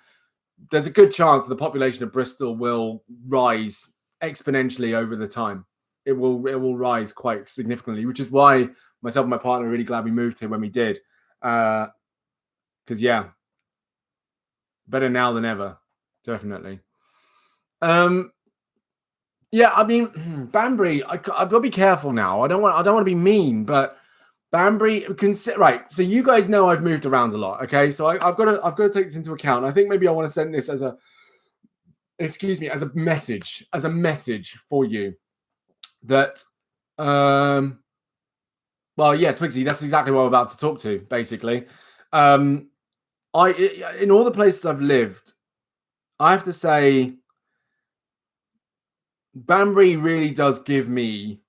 there's a good chance the population of Bristol will rise exponentially over the time. It will rise quite significantly, which is why myself and my partner are really glad we moved here when we did. Because, better now than ever. Definitely. I mean, Banbury, I've got to be careful now. I don't want to be mean, but Banbury, right. So you guys know I've moved around a lot. Okay. So I've got to take this into account. I think maybe I want to send this as a message for you that, Twigsy, that's exactly what I'm about to talk to, basically. In all the places I've lived, I have to say, Banbury really does give me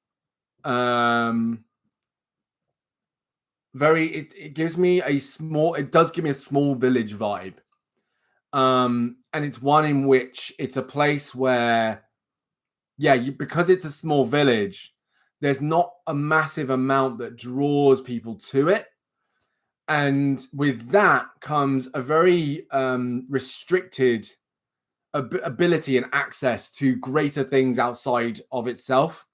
it gives me a small village vibe. And it's one in which it's a place where, because it's a small village, there's not a massive amount that draws people to it. And with that comes a very restricted ability and access to greater things outside of itself.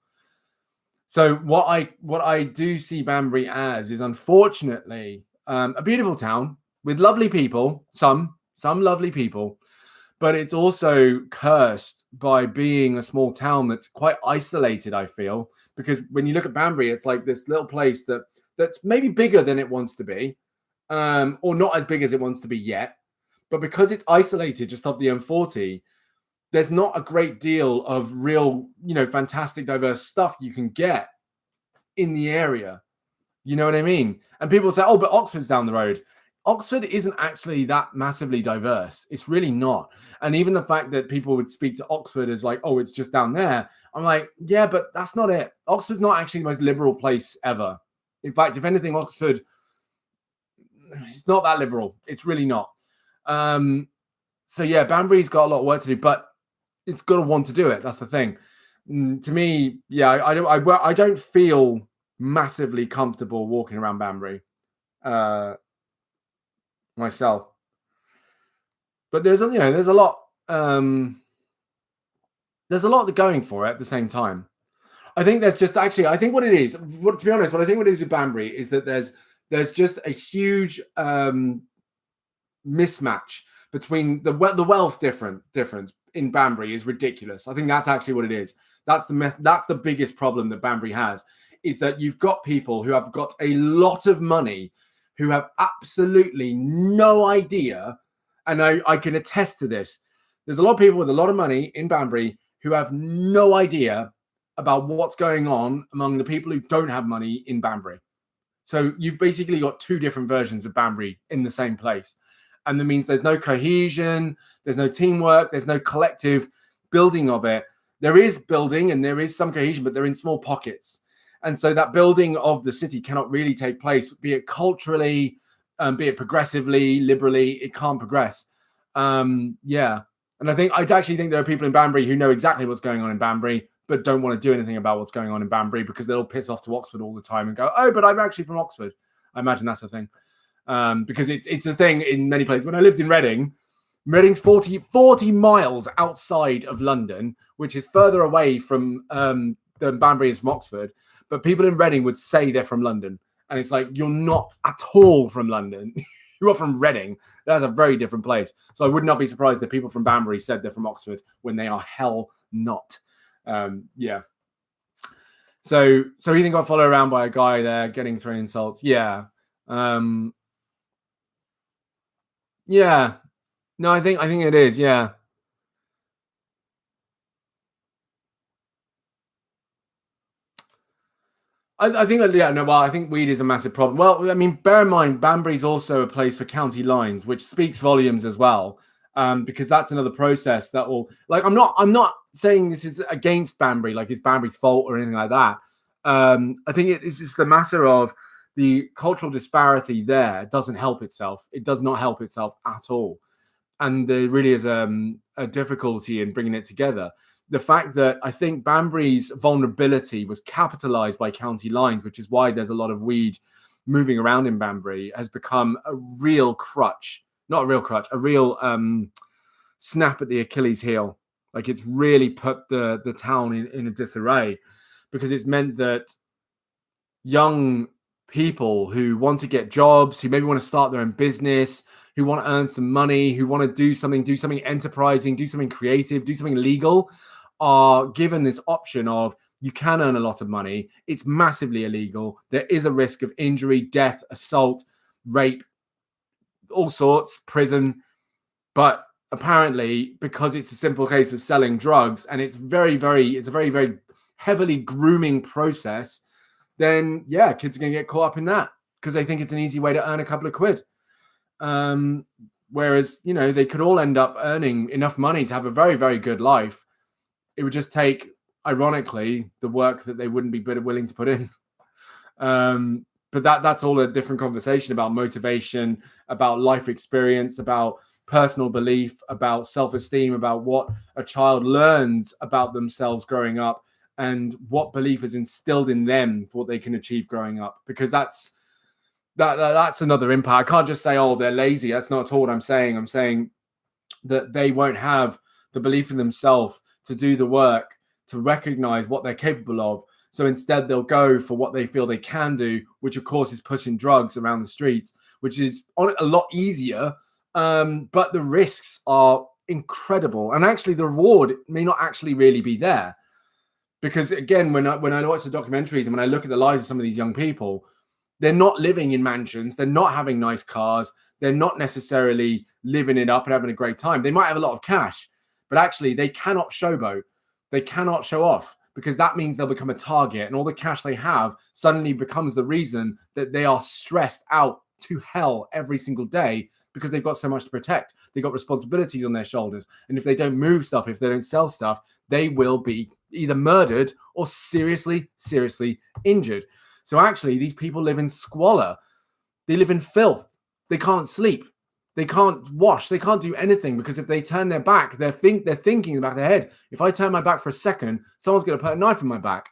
So what I do see Banbury as is, unfortunately, a beautiful town with lovely people, some some lovely people, but it's also cursed by being a small town that's quite isolated, I feel, because when you look at Banbury, it's like this little place that's maybe bigger than it wants to be, or not as big as it wants to be yet. But because it's isolated just off the M40, there's not a great deal of real, fantastic, diverse stuff you can get in the area. You know what I mean? And people say, oh, but Oxford's down the road. Oxford isn't actually that massively diverse. It's really not. And even the fact that people would speak to Oxford as like, oh, it's just down there. I'm like, yeah, but that's not it. Oxford's not actually the most liberal place ever. In fact, if anything, Oxford, it's not that liberal. It's really not. So yeah, Banbury's got a lot of work to do, but it's got to want to do it. That's the thing. To me, yeah, I don't feel massively comfortable walking around Banbury myself. But there's a lot going for it at the same time. I think there's just actually, I think what it is, to be honest, what I think what it is with Banbury is that there's just a huge mismatch between the wealth difference in Banbury is ridiculous. I think that's actually what it is. That's the biggest problem that Banbury has, is that you've got people who have got a lot of money who have absolutely no idea, and I can attest to this. There's a lot of people with a lot of money in Banbury who have no idea about what's going on among the people who don't have money in Banbury. So you've basically got two different versions of Banbury in the same place. And that means there's no cohesion, there's no teamwork, there's no collective building of it. There is building and there is some cohesion, but they're in small pockets. And so that building of the city cannot really take place, be it culturally, be it progressively, liberally, it can't progress. Yeah. And I actually think there are people in Banbury who know exactly what's going on in Banbury, but don't want to do anything about what's going on in Banbury because they'll piss off to Oxford all the time and go, oh, but I'm actually from Oxford. I imagine that's the thing. Because it's a thing in many places. When I lived in Reading's 40 miles outside of London, which is further away from than Banbury is from Oxford. But people in Reading would say they're from London. And it's like, you're not at all from London. You are from Reading. That's a very different place. So I would not be surprised that people from Banbury said they're from Oxford when they are hell not. Yeah. So you think got followed around by a guy there getting thrown insults? Yeah. Yeah. No, I think it is. Yeah. I think that, yeah, no, well, I think weed is a massive problem. Well, I mean, bear in mind, Banbury's also a place for county lines, which speaks volumes as well, because that's another process that will, like, I'm not saying this is against Banbury, like it's Banbury's fault or anything like that. I think it's just a matter of the cultural disparity there doesn't help itself. It does not help itself at all. And there really is a difficulty in bringing it together. The fact that I think Banbury's vulnerability was capitalized by county lines, which is why there's a lot of weed moving around in Banbury, has become a real crutch. Not a real crutch, a real snap at the Achilles heel. Like, it's really put the town in a disarray, because it's meant that young people who want to get jobs, who maybe want to start their own business, who want to earn some money, who want to do something enterprising, do something creative, do something legal, are given this option of, you can earn a lot of money. It's massively illegal. There is a risk of injury, death, assault, rape, all sorts, prison. But apparently, because it's a simple case of selling drugs, and it's a very, very heavily grooming process, then yeah, kids are going to get caught up in that because they think it's an easy way to earn a couple of quid. Whereas, they could all end up earning enough money to have a very, very good life. It would just take, ironically, the work that they wouldn't be willing to put in. But that's all a different conversation about motivation, about life experience, about personal belief, about self-esteem, about what a child learns about themselves growing up and what belief is instilled in them for what they can achieve growing up. Because that's another impact. I can't just say, oh, they're lazy. That's not at all what I'm saying. I'm saying that they won't have the belief in themselves to do the work, to recognize what they're capable of. So instead, they'll go for what they feel they can do, which of course is pushing drugs around the streets, which is a lot easier But the risks are incredible. And actually the reward may not actually really be there. Because again, when I watch the documentaries and when I look at the lives of some of these young people, they're not living in mansions. They're not having nice cars. They're not necessarily living it up and having a great time. They might have a lot of cash, but actually they cannot showboat. They cannot show off, because that means they'll become a target, and all the cash they have suddenly becomes the reason that they are stressed out to hell every single day, because they've got so much to protect. They've got responsibilities on their shoulders. And if they don't move stuff, if they don't sell stuff, they will be either murdered or seriously, seriously injured. So actually, these people live in squalor. They live in filth. They can't sleep. They can't wash. They can't do anything, because if they turn their back, they're thinking in the back of their head, if I turn my back for a second, someone's going to put a knife in my back.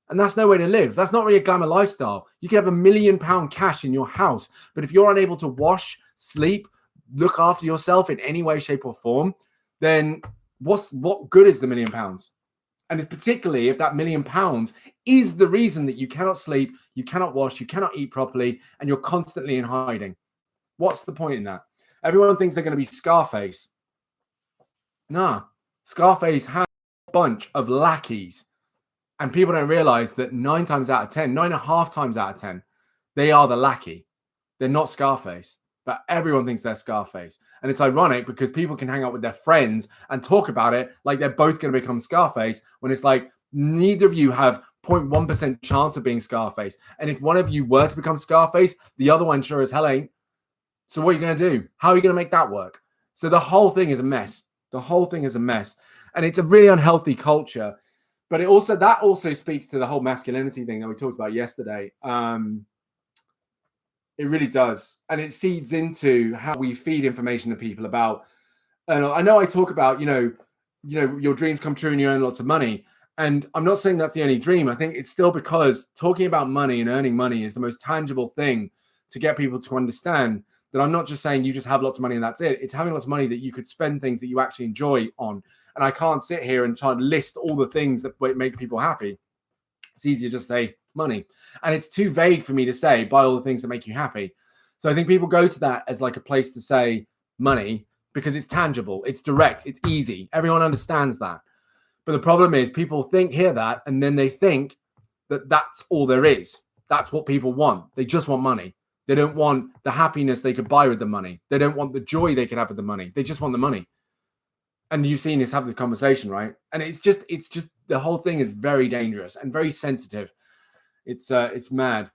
And that's no way to live. That's not really a glamour lifestyle. You can have £1 million cash in your house, but if you're unable to wash, sleep, look after yourself in any way, shape, or form, then what good is the £1 million? And it's particularly if that £1 million is the reason that you cannot sleep, you cannot wash, you cannot eat properly, and you're constantly in hiding. What's the point in that? Everyone thinks they're going to be Scarface. Nah, Scarface has a bunch of lackeys. And people don't realize that 9.5 times out of 10, they are the lackey. They're not Scarface, but everyone thinks they're Scarface. And it's ironic because people can hang out with their friends and talk about it like they're both going to become Scarface, when it's like neither of you have 0.1% chance of being Scarface. And if one of you were to become Scarface, the other one sure as hell ain't. So what are you going to do? How are you going to make that work? So the whole thing is a mess. The whole thing is a mess. And it's a really unhealthy culture. But that also speaks to the whole masculinity thing that we talked about yesterday. It really does. And it seeds into how we feed information to people about, and I know I talk about, your dreams come true and you earn lots of money. And I'm not saying that's the only dream. I think it's still because talking about money and earning money is the most tangible thing to get people to understand that I'm not just saying you just have lots of money and that's it. It's having lots of money that you could spend things that you actually enjoy on. And I can't sit here and try to list all the things that make people happy. It's easier to just say money. And it's too vague for me to say buy all the things that make you happy. So I think people go to that as like a place to say money because it's tangible, it's direct, it's easy. Everyone understands that. But the problem is people hear that, and then they think that that's all there is. That's what people want. They just want money. They don't want the happiness they could buy with the money. They don't want the joy they could have with the money. They just want the money. And you've seen us have this conversation, right? And it's just the whole thing is very dangerous and very sensitive. It's mad.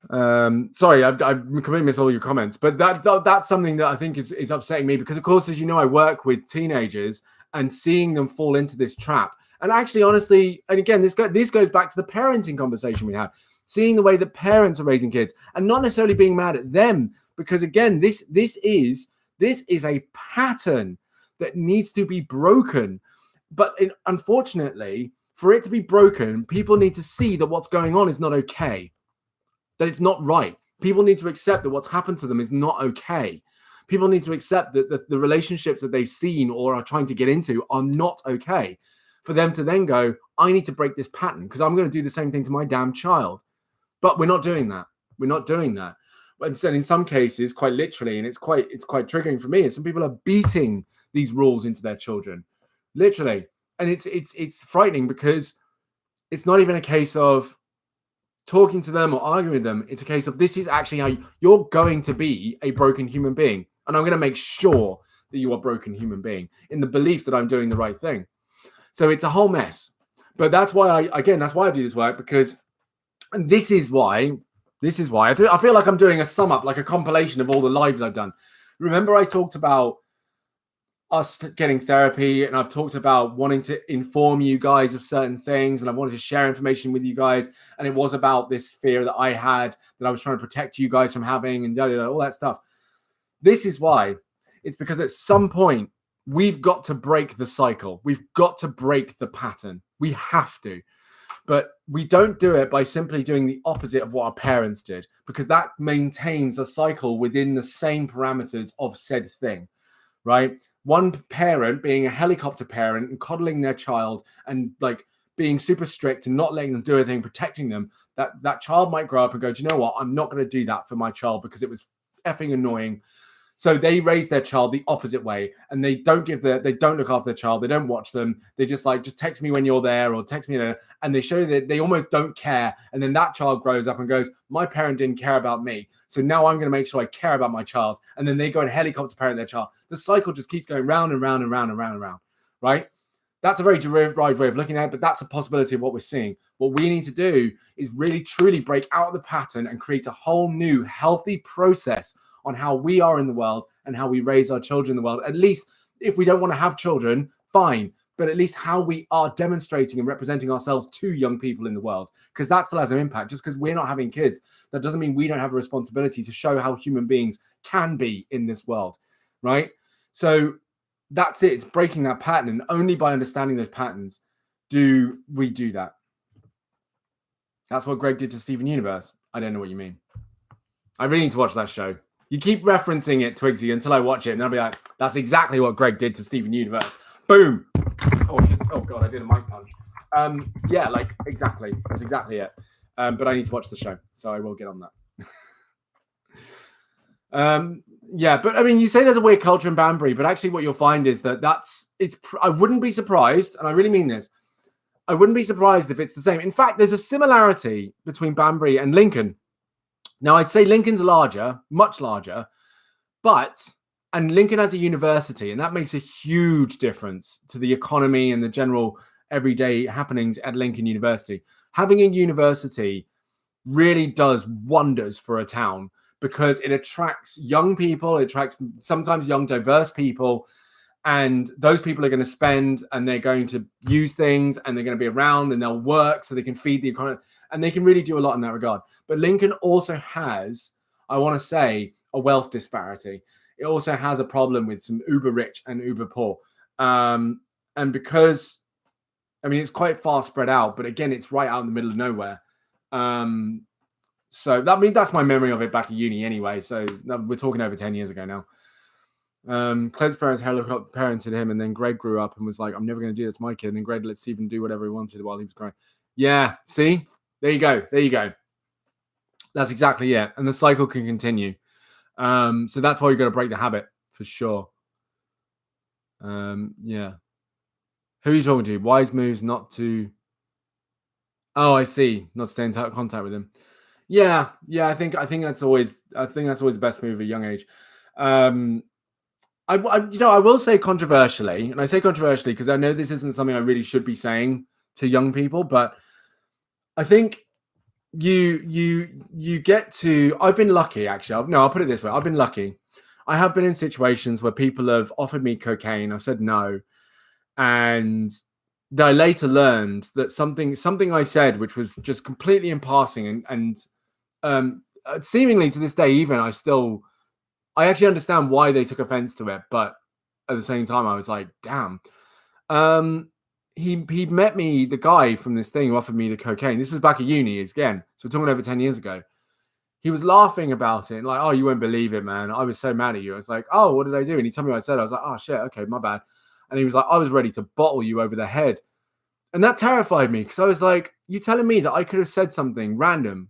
Sorry, I completely missed all your comments, but that's something that I think is upsetting me, because of course, as you know, I work with teenagers and seeing them fall into this trap. And actually, honestly, and again, this goes back to the parenting conversation we had. Seeing the way that parents are raising kids and not necessarily being mad at them, because again, this is a pattern that needs to be broken. But unfortunately, for it to be broken, people need to see that what's going on is not okay, that it's not right. People need to accept that what's happened to them is not okay. People need to accept that the relationships that they've seen or are trying to get into are not okay. For them to then go, I need to break this pattern because I'm going to do the same thing to my damn child. But we're not doing that. We're not doing that. But in some cases, quite literally, and it's quite triggering for me, and some people are beating these rules into their children, literally. And it's frightening because it's not even a case of talking to them or arguing with them. It's a case of this is actually how you're going to be a broken human being. And I'm going to make sure that you are a broken human being in the belief that I'm doing the right thing. So it's a whole mess. But that's why I do this work, because and this is why I feel like I'm doing a sum up, like a compilation of all the lives I've done. Remember, I talked about us getting therapy, and I've talked about wanting to inform you guys of certain things, and I wanted to share information with you guys. And it was about this fear that I had, that I was trying to protect you guys from having, and all that stuff. This is why. It's because at some point, we've got to break the cycle. We've got to break the pattern. We have to. But we don't do it by simply doing the opposite of what our parents did, because that maintains a cycle within the same parameters of said thing, right? One parent being a helicopter parent and coddling their child and like being super strict and not letting them do anything, protecting them, that child might grow up and go, do you know what? I'm not going to do that for my child because it was effing annoying. So they raise their child the opposite way, and they don't look after their child. They don't watch them. They just text me when you're there, or text me there, and they show that they almost don't care. And then that child grows up and goes, my parent didn't care about me, so now I'm going to make sure I care about my child. And then they go and helicopter parent their child. The cycle just keeps going round and round and round and round and round, right? That's a very derived way of looking at it, but that's a possibility of what we're seeing. What we need to do is really, truly break out of the pattern and create a whole new healthy process on how we are in the world and how we raise our children in the world. At least if we don't want to have children, fine. But at least how we are demonstrating and representing ourselves to young people in the world, because that still has an impact. Just because we're not having kids, that doesn't mean we don't have a responsibility to show how human beings can be in this world, right? So that's it. It's breaking that pattern. And only by understanding those patterns do we do that. That's what Greg did to Steven Universe. I don't know what you mean. I really need to watch that show. You keep referencing it, Twigsy, until I watch it, and I'll be like, that's exactly what Greg did to Steven Universe. Boom. Oh God, I did a mic punch. Yeah, like exactly. That's exactly it. But I need to watch the show, so I will get on that. Yeah, but I mean, you say there's a weird culture in Banbury, but actually what you'll find is that I wouldn't be surprised, and I really mean this, I wouldn't be surprised if it's the same. In fact, there's a similarity between Banbury and Lincoln. Now, I'd say Lincoln's larger, much larger, and Lincoln has a university, and that makes a huge difference to the economy and the general everyday happenings at Lincoln University. Having a university really does wonders for a town, because it attracts young people, it attracts sometimes young, diverse people, and those people are going to spend and they're going to use things and they're going to be around and they'll work so they can feed the economy, and they can really do a lot in that regard. But Lincoln also has, I want to say, a wealth disparity. It also has a problem with some uber rich and uber poor. And because, I mean, it's quite far spread out, but again, it's right out in the middle of nowhere. So that's my memory of it back at uni anyway. So we're talking over 10 years ago now. Claire's parents parented him, and then Greg grew up and was like, I'm never going to do that to my kid. And then Greg let Stephen do whatever he wanted while he was crying. Yeah, see? There you go. That's exactly it. And the cycle can continue. So that's why you've got to break the habit, for sure. Yeah. Who are you talking to? Wise moves not to... Oh, I see. Not to stay in contact with him. Yeah. I think that's always the best move at a young age. I will say controversially, and I say controversially because I know this isn't something I really should be saying to young people, but I think you get to... I've been lucky, actually. I'll put it this way. I've been lucky. I have been in situations where people have offered me cocaine. I said no. And I later learned that something I said, which was just completely in passing, and seemingly to this day, even I actually understand why they took offense to it, but at the same time, I was like, damn. He met me, the guy from this thing who offered me the cocaine. This was back at uni again. So we're talking over 10 years ago. He was laughing about it. Like, oh, you won't believe it, man. I was so mad at you. I was like, oh, what did I do? And he told me what I said. I was like, oh, shit. Okay, my bad. And he was like, I was ready to bottle you over the head. And that terrified me, because I was like, you telling me that I could have said something random,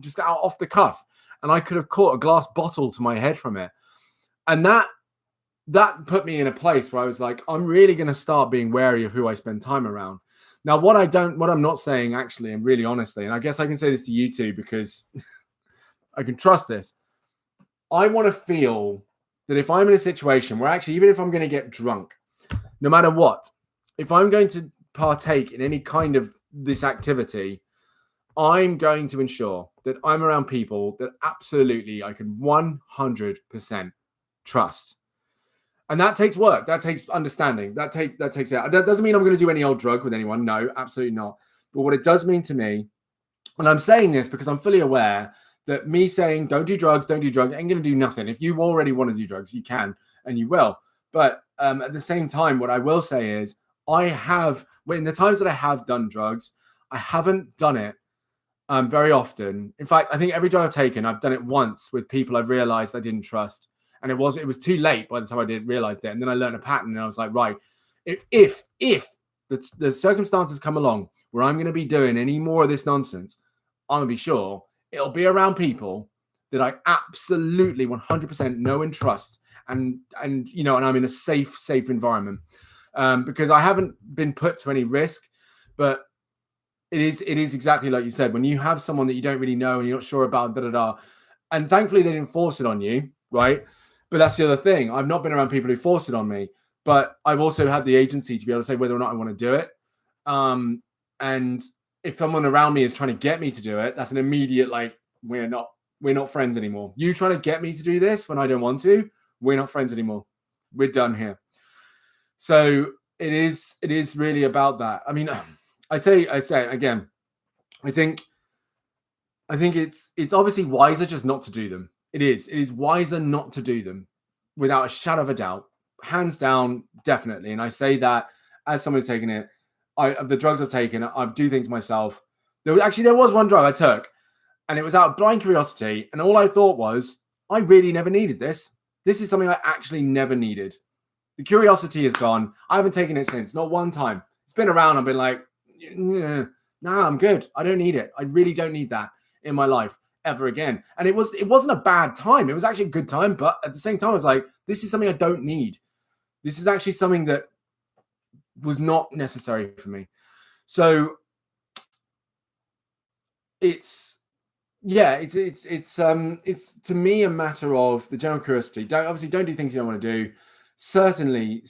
just out off the cuff, and I could have caught a glass bottle to my head from it. And that put me in a place where I was like, I'm really going to start being wary of who I spend time around. Now, what I'm not saying, actually, and really honestly, and I guess I can say this to you too, because I can trust this. I want to feel that if I'm in a situation where actually, even if I'm going to get drunk, no matter what, if I'm going to partake in any kind of this activity, I'm going to ensure that I'm around people that absolutely I can 100% trust. And that takes work. That takes understanding. That takes it. That doesn't mean I'm going to do any old drug with anyone. No, absolutely not. But what it does mean to me, and I'm saying this because I'm fully aware that me saying don't do drugs ain't going to do nothing. If you already want to do drugs, you can and you will. But at the same time, what I will say is in the times that I have done drugs, I haven't done it very often. In fact, I think every drug I've taken, I've done it once with people I've realized I didn't trust. And it was too late by the time I did realize it. And then I learned a pattern, and I was like, right, if the circumstances come along where I'm going to be doing any more of this nonsense, I'm going to be sure it'll be around people that I absolutely 100% know and trust, and you know, and I'm in a safe environment, because I haven't been put to any risk. But it is exactly like you said, when you have someone that you don't really know and you're not sure about, and thankfully they didn't force it on you, right? But that's the other thing. I've not been around people who force it on me, but I've also had the agency to be able to say whether or not I want to do it. And if someone around me is trying to get me to do it, that's an immediate, like, we're not friends anymore. You trying to get me to do this when I don't want to, we're not friends anymore. We're done here. So it is really about that. I mean, I say again, I think it's obviously wiser just not to do them. It is wiser not to do them, without a shadow of a doubt, hands down, definitely. And I say that as someone who's taken it. Of the drugs I've taken, I do things myself. There was one drug I took, and it was out of blind curiosity, and all I thought was, I really never needed this. This is something I actually never needed. The curiosity is gone. I haven't taken it since, not one time. It's been around. I've been like, nah, I'm good. I don't need it. I really don't need that in my life ever again. And it wasn't a bad time. It was actually a good time, but at the same time, I was like, this is something I don't need. This is actually something that was not necessary for me. So it's to me a matter of the general curiosity. Don't do things you don't want to do. Certainly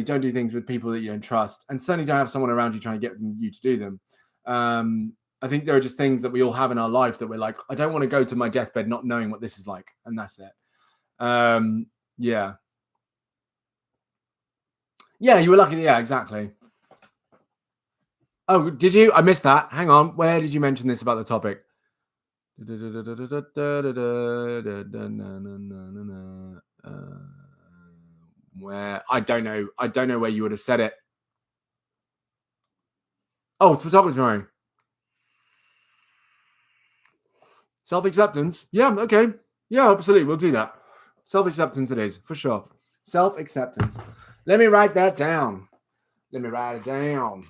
don't do things with people that you don't trust, and certainly don't have someone around you trying to get you to do them. I think there are just things that we all have in our life that we're like, I don't want to go to my deathbed not knowing what this is like, and that's it. Yeah, you were lucky. Yeah, exactly. Oh, did you? I missed that. Hang on. Where did you mention this about the topic? Where? I don't know. I don't know where you would have said it. Oh, it's for topic tomorrow. Self-acceptance. Yeah, okay. Yeah, absolutely. We'll do that. Self-acceptance it is, for sure. Self-acceptance. Let me write that down. Let me write it down.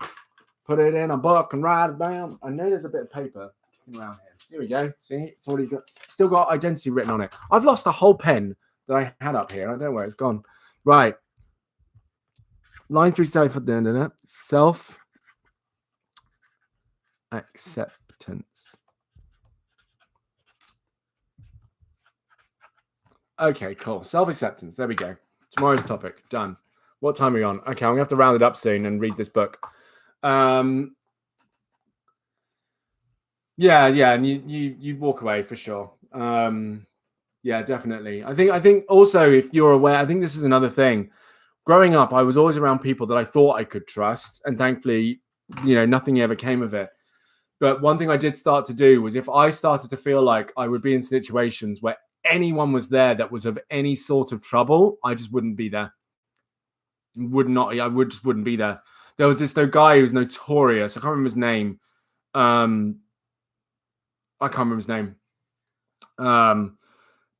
Put it in a book and write it down. I know there's a bit of paper around here. Here we go. See, it's already still got identity written on it. I've lost the whole pen that I had up here. I don't know where it's gone. Right. Line 3 for the end of that. Self-acceptance. Okay, cool. Self-acceptance. There we go. Tomorrow's topic. Done. What time are we on? Okay, I'm going to have to round it up soon and read this book. Yeah, and you walk away for sure. Yeah, definitely. I think also, if you're aware, I think this is another thing. Growing up, I was always around people that I thought I could trust, and thankfully, you know, nothing ever came of it. But one thing I did start to do was, if I started to feel like I would be in situations where anyone was there that was of any sort of trouble, I just wouldn't be there. I just wouldn't be there. There was this guy who was notorious. I can't remember his name.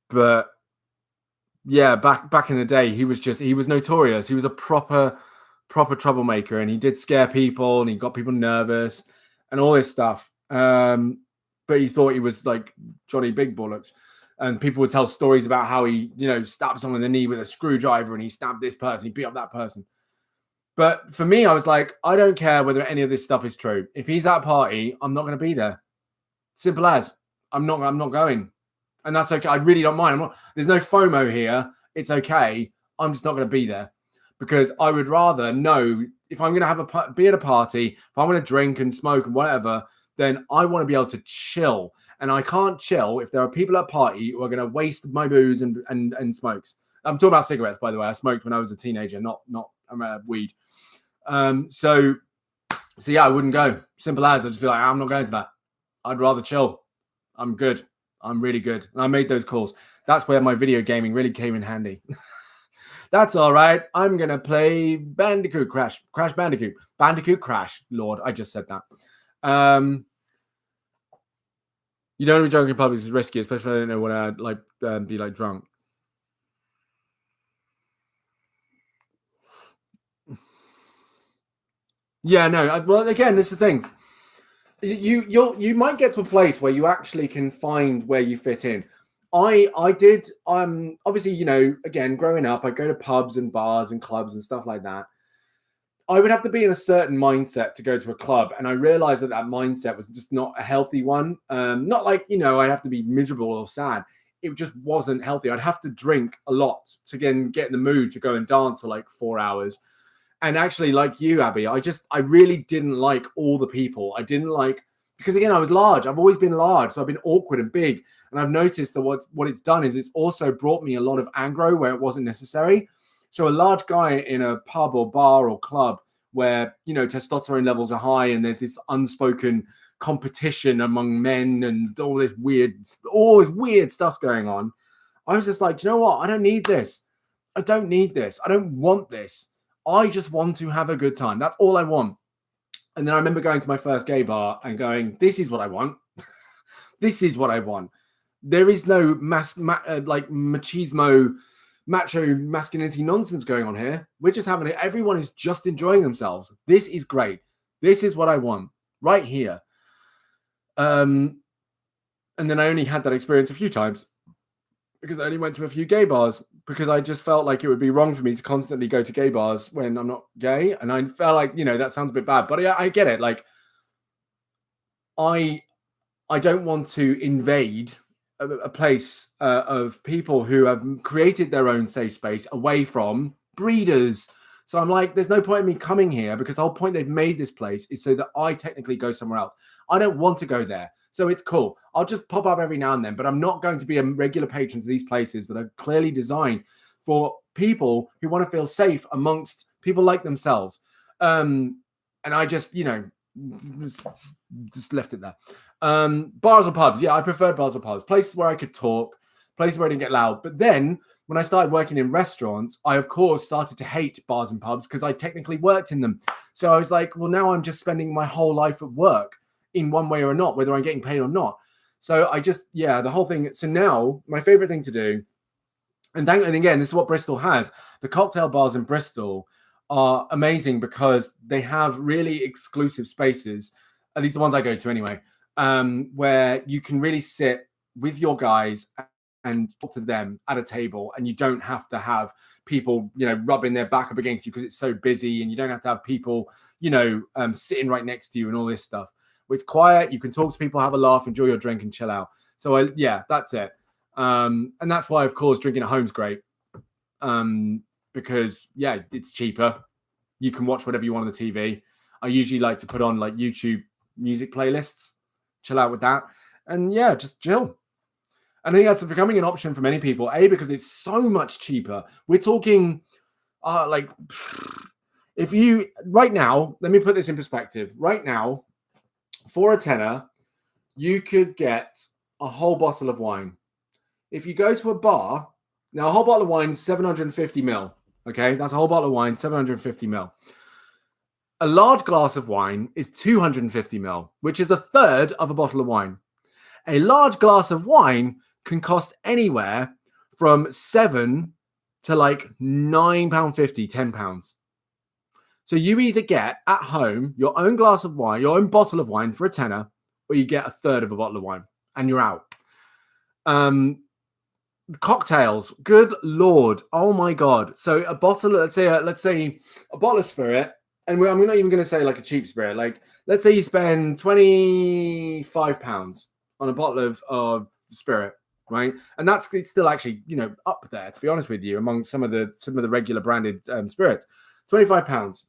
But yeah, back in the day, he was notorious. He was a proper troublemaker, and he did scare people, and he got people nervous and all this stuff. But he thought he was like Johnny Big Bollocks, and people would tell stories about how he, you know, stabbed someone in the knee with a screwdriver, and he stabbed this person, he beat up that person. But for me, I was like, I don't care whether any of this stuff is true. If he's at a party, I'm not going to be there. Simple as. I'm not going. And that's okay. I really don't mind. There's no FOMO here. It's okay. I'm just not going to be there, because I would rather know, if I'm going to be at a party, if I want to drink and smoke and whatever, then I want to be able to chill. And I can't chill if there are people at a party who are going to waste my booze and smokes. I'm talking about cigarettes, by the way. I smoked when I was a teenager, not weed. So yeah, I wouldn't go. Simple as. I'd just be like, I'm not going to that. I'd rather chill. I'm good. I'm really good. And I made those calls. That's where my video gaming really came in handy. That's all right. I'm going to play Bandicoot Crash Bandicoot. Bandicoot Crash. Lord, I just said that. You don't want to be drunk in public. It's risky, especially when I don't know when I'd be like drunk. Yeah, no. Well, again, this is the thing. You might get to a place where you actually can find where you fit in. I did obviously, you know, again, growing up, I go to pubs and bars and clubs and stuff like that. I would have to be in a certain mindset to go to a club, and I realized that that mindset was just not a healthy one. Not like, you know, I'd have to be miserable or sad. It just wasn't healthy. I'd have to drink a lot to get in the mood to go and dance for like 4 hours. And actually, like you, Abby, I really didn't like all the people. I didn't like, because again, I was large. I've always been large, so I've been awkward and big. And I've noticed that what it's done is it's also brought me a lot of aggro where it wasn't necessary. So a large guy in a pub or bar or club where, you know, testosterone levels are high and there's this unspoken competition among men and all this weird stuff going on. I was just like, you know what? I don't need this. I don't need this. I don't want this. I just want to have a good time. That's all I want. And then I remember going to my first gay bar and going, this is what I want. This is what I want. There is no like machismo, macho masculinity nonsense going on here. We're just having it. Everyone is just enjoying themselves. This is great. This is what I want right here. And then I only had that experience a few times because I only went to a few gay bars because I just felt like it would be wrong for me to constantly go to gay bars when I'm not gay. And I felt like, you know, that sounds a bit bad, but I get it. Like I don't want to invade a place of people who have created their own safe space away from breeders. So I'm like, there's no point in me coming here because the whole point they've made this place is so that I technically go somewhere else. I don't want to go there. So it's cool. I'll just pop up every now and then, but I'm not going to be a regular patron to these places that are clearly designed for people who want to feel safe amongst people like themselves. And I just, you know, just left it there. Bars or pubs. Yeah, I preferred bars or pubs. Places where I could talk, places where I didn't get loud. But then when I started working in restaurants, I, of course, started to hate bars and pubs because I technically worked in them. So I was like, well, now I'm just spending my whole life at work in one way or not, whether I'm getting paid or not. So I just, yeah, the whole thing. So now my favorite thing to do, and again, this is what Bristol has. The cocktail bars in Bristol are amazing because they have really exclusive spaces, at least the ones I go to anyway, where you can really sit with your guys and talk to them at a table, and you don't have to have people, you know, rubbing their back up against you because it's so busy, and you don't have to have people, you know, sitting right next to you and all this stuff. It's quiet. You can talk to people, have a laugh, enjoy your drink, and chill out. So yeah, that's it. And that's why, of course, drinking at home's great. Because yeah, it's cheaper. You can watch whatever you want on the TV. I usually like to put on like YouTube music playlists, chill out with that, and yeah, just chill. I think that's becoming an option for many people. Because it's so much cheaper. We're talking like if you right now, let me put this in perspective. Right now, for a tenner, you could get a whole bottle of wine. If you go to a bar, now a whole bottle of wine is 750 ml. Okay, that's a whole bottle of wine, 750 ml. A large glass of wine is 250 ml, which is a third of a bottle of wine. A large glass of wine can cost anywhere from £7 to like £9.50, £10. So you either get at home your own glass of wine, your own bottle of wine for a tenner, or you get a third of a bottle of wine and you're out. Cocktails, good Lord. Oh my God. So a bottle, let's say a bottle of spirit, and I'm not even going to say like a cheap spirit. Like, let's say you spend £25 on a bottle of spirit, right? And it's still actually, you know, up there, to be honest with you, among some of the regular branded spirits. £25,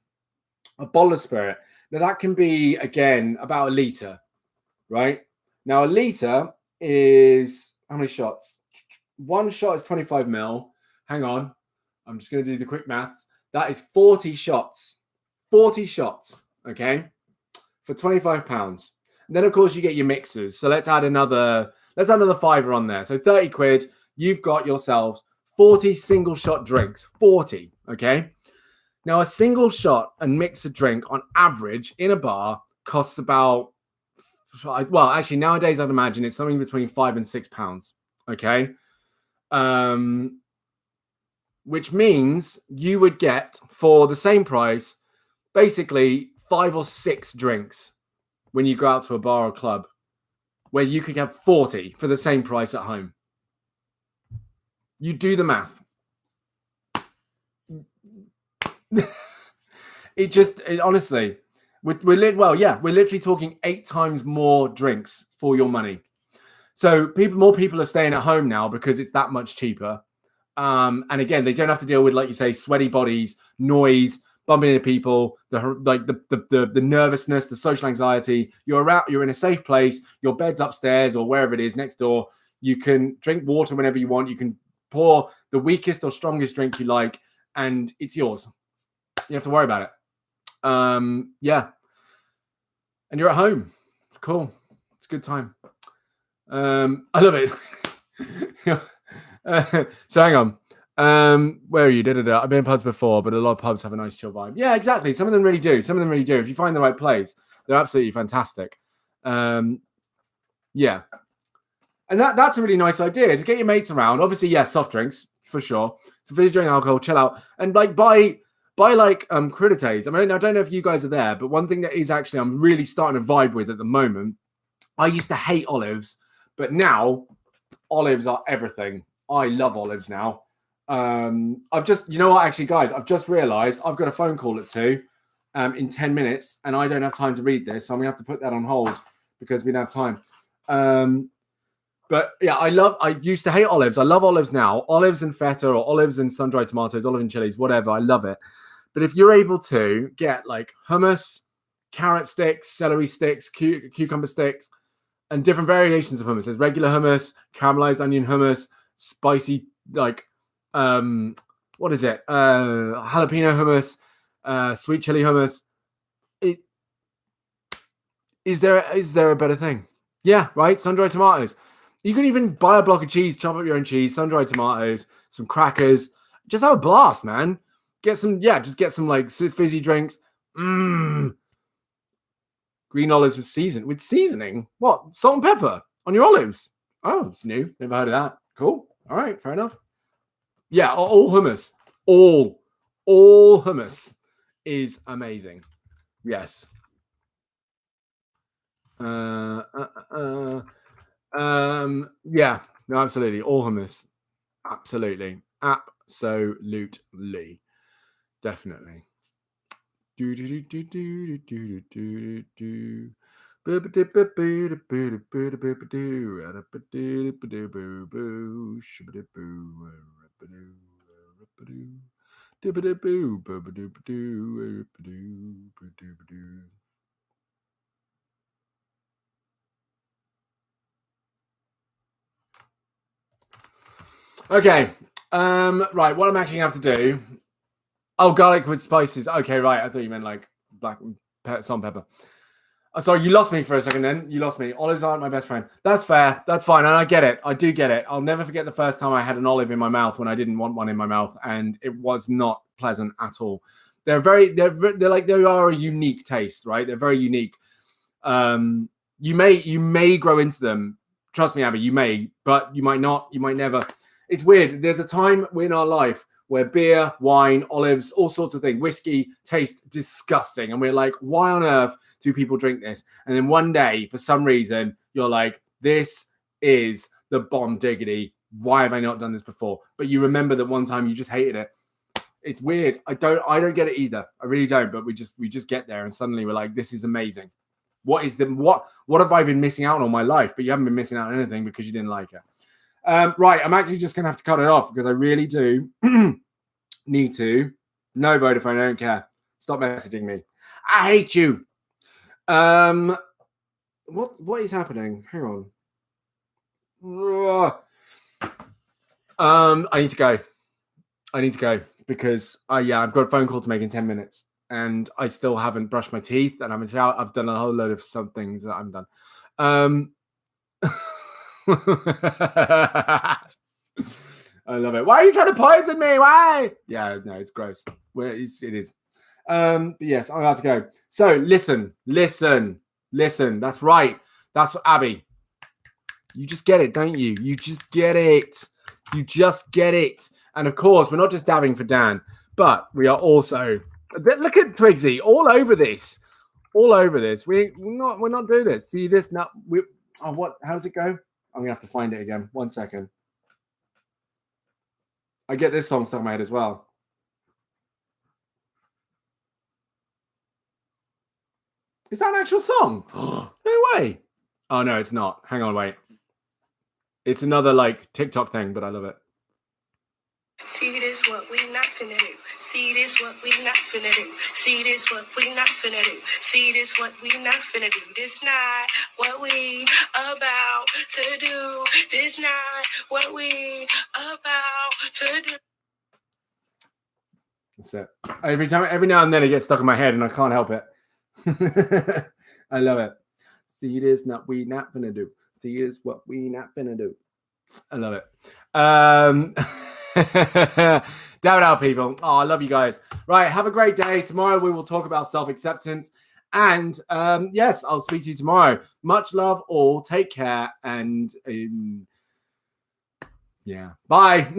a bottle of spirit. Now that can be, again, about a litre, right? Now a litre is how many shots? One shot is 25 ml. Hang on. I'm just going to do the quick maths. That is 40 shots. 40 shots, okay, for £25. And then, of course, you get your mixers. So let's add another fiver on there. So 30 quid, you've got yourselves 40 single shot drinks. 40, okay? Now, a single shot and mixer drink on average in a bar costs about, well, actually, nowadays, I'd imagine it's something between £5 and £6, okay? Which means you would get, for the same price, basically 5 or 6 drinks when you go out to a bar or club, where you could have 40 for the same price at home. You do the math. Honestly, we're literally talking 8 times more drinks for your money. So more people are staying at home now because it's that much cheaper. And again, they don't have to deal with, like you say, sweaty bodies, noise, bumping into people, the nervousness, the social anxiety. You're in a safe place. Your bed's upstairs or wherever it is next door. You can drink water whenever you want. You can pour the weakest or strongest drink you like, and it's yours. You have to worry about it. Yeah. And you're at home. It's cool. It's a good time. I love it. So hang on. Where are you? I've been in pubs before, but a lot of pubs have a nice chill vibe. Yeah, exactly. Some of them really do. If you find the right place, they're absolutely fantastic. Yeah. And that's a really nice idea. To get your mates around. Obviously, yeah, soft drinks for sure. So fizzy drink, alcohol, chill out, and like buy crudités. I mean, I don't know if you guys are there, but one thing that is actually I'm really starting to vibe with at the moment. I used to hate olives, but now olives are everything. I love olives now. I've just realized I've got a phone call at 2 in 10 minutes, and I don't have time to read this, so I'm gonna have to put that on hold because we don't have time. But yeah, I used to hate olives. I love olives now. Olives and feta, or olives and sun-dried tomatoes, olive and chilies, whatever. I love it. But if you're able to get like hummus, carrot sticks, celery sticks, cucumber sticks, and different variations of hummus. There's regular hummus, caramelized onion hummus, spicy, like, what is it? Jalapeno hummus, sweet chili hummus. Is there a better thing? Yeah, right? Sun-dried tomatoes. You can even buy a block of cheese, chop up your own cheese, sun-dried tomatoes, some crackers. Just have a blast, man. Get some like fizzy drinks. Green olives with seasoning. What? Salt and pepper on your olives? Oh, it's new. Never heard of that. Cool. All right, fair enough. Yeah, all hummus. All hummus is amazing. Yes. Yeah. No, absolutely. All hummus. Absolutely. Definitely. Okay. Right. What I'm actually going to have to do. Oh, garlic with spices. Okay, right. I thought you meant like black salt and pepper. Oh, sorry, you lost me for a second then. You lost me. Olives aren't my best friend. That's fair. That's fine. And I get it. I do get it. I'll never forget the first time I had an olive in my mouth when I didn't want one in my mouth. And it was not pleasant at all. They are a unique taste, right? They're very unique. You may grow into them. Trust me, Abby, you may, but you might not. You might never. It's weird. There's a time in our life where beer, wine, olives, all sorts of things, whiskey taste disgusting. And we're like, why on earth do people drink this? And then one day, for some reason, you're like, this is the bomb diggity. Why have I not done this before? But you remember that one time you just hated it. It's weird. I don't get it either. I really don't. But we just get there, and suddenly we're like, this is amazing. What have I been missing out on all my life? But you haven't been missing out on anything because you didn't like it. Right, I'm actually just going to have to cut it off because I really do need to. No, Vodafone, I don't care. Stop messaging me. I hate you. What is happening? Hang on. I need to go because I've got a phone call to make in 10 minutes and I still haven't brushed my teeth and I've done a whole load of some things that I'm done. I love it. Why are you trying to poison me? Why? Yeah, no, it's gross. It is. But yes, I'm about to go. So listen. That's right. That's what Abby. You just get it, don't you? You just get it. And of course, we're not just dabbing for Dan, but we are also. Look at Twigsy all over this. We're not doing this. See this now? What? How does it go? I'm gonna have to find it again. 1 second. I get this song stuck in my head as well. Is that an actual song? No way. Oh, no, it's not. Hang on, wait. It's another like TikTok thing, but I love it. See this what we not finna do. See this what we not finna do. See this what we not finna do. See this what we not finna do. This not what we about to do. This not what we about to do. That's it. Every now and then it gets stuck in my head and I can't help it. I love it. See this not we not finna do. See this what we not finna do. I love it. Damn it out, people. Oh, I love you guys. Right, have a great day. Tomorrow we will talk about self-acceptance. And yes, I'll speak to you tomorrow. Much love all. Take care. And yeah, bye.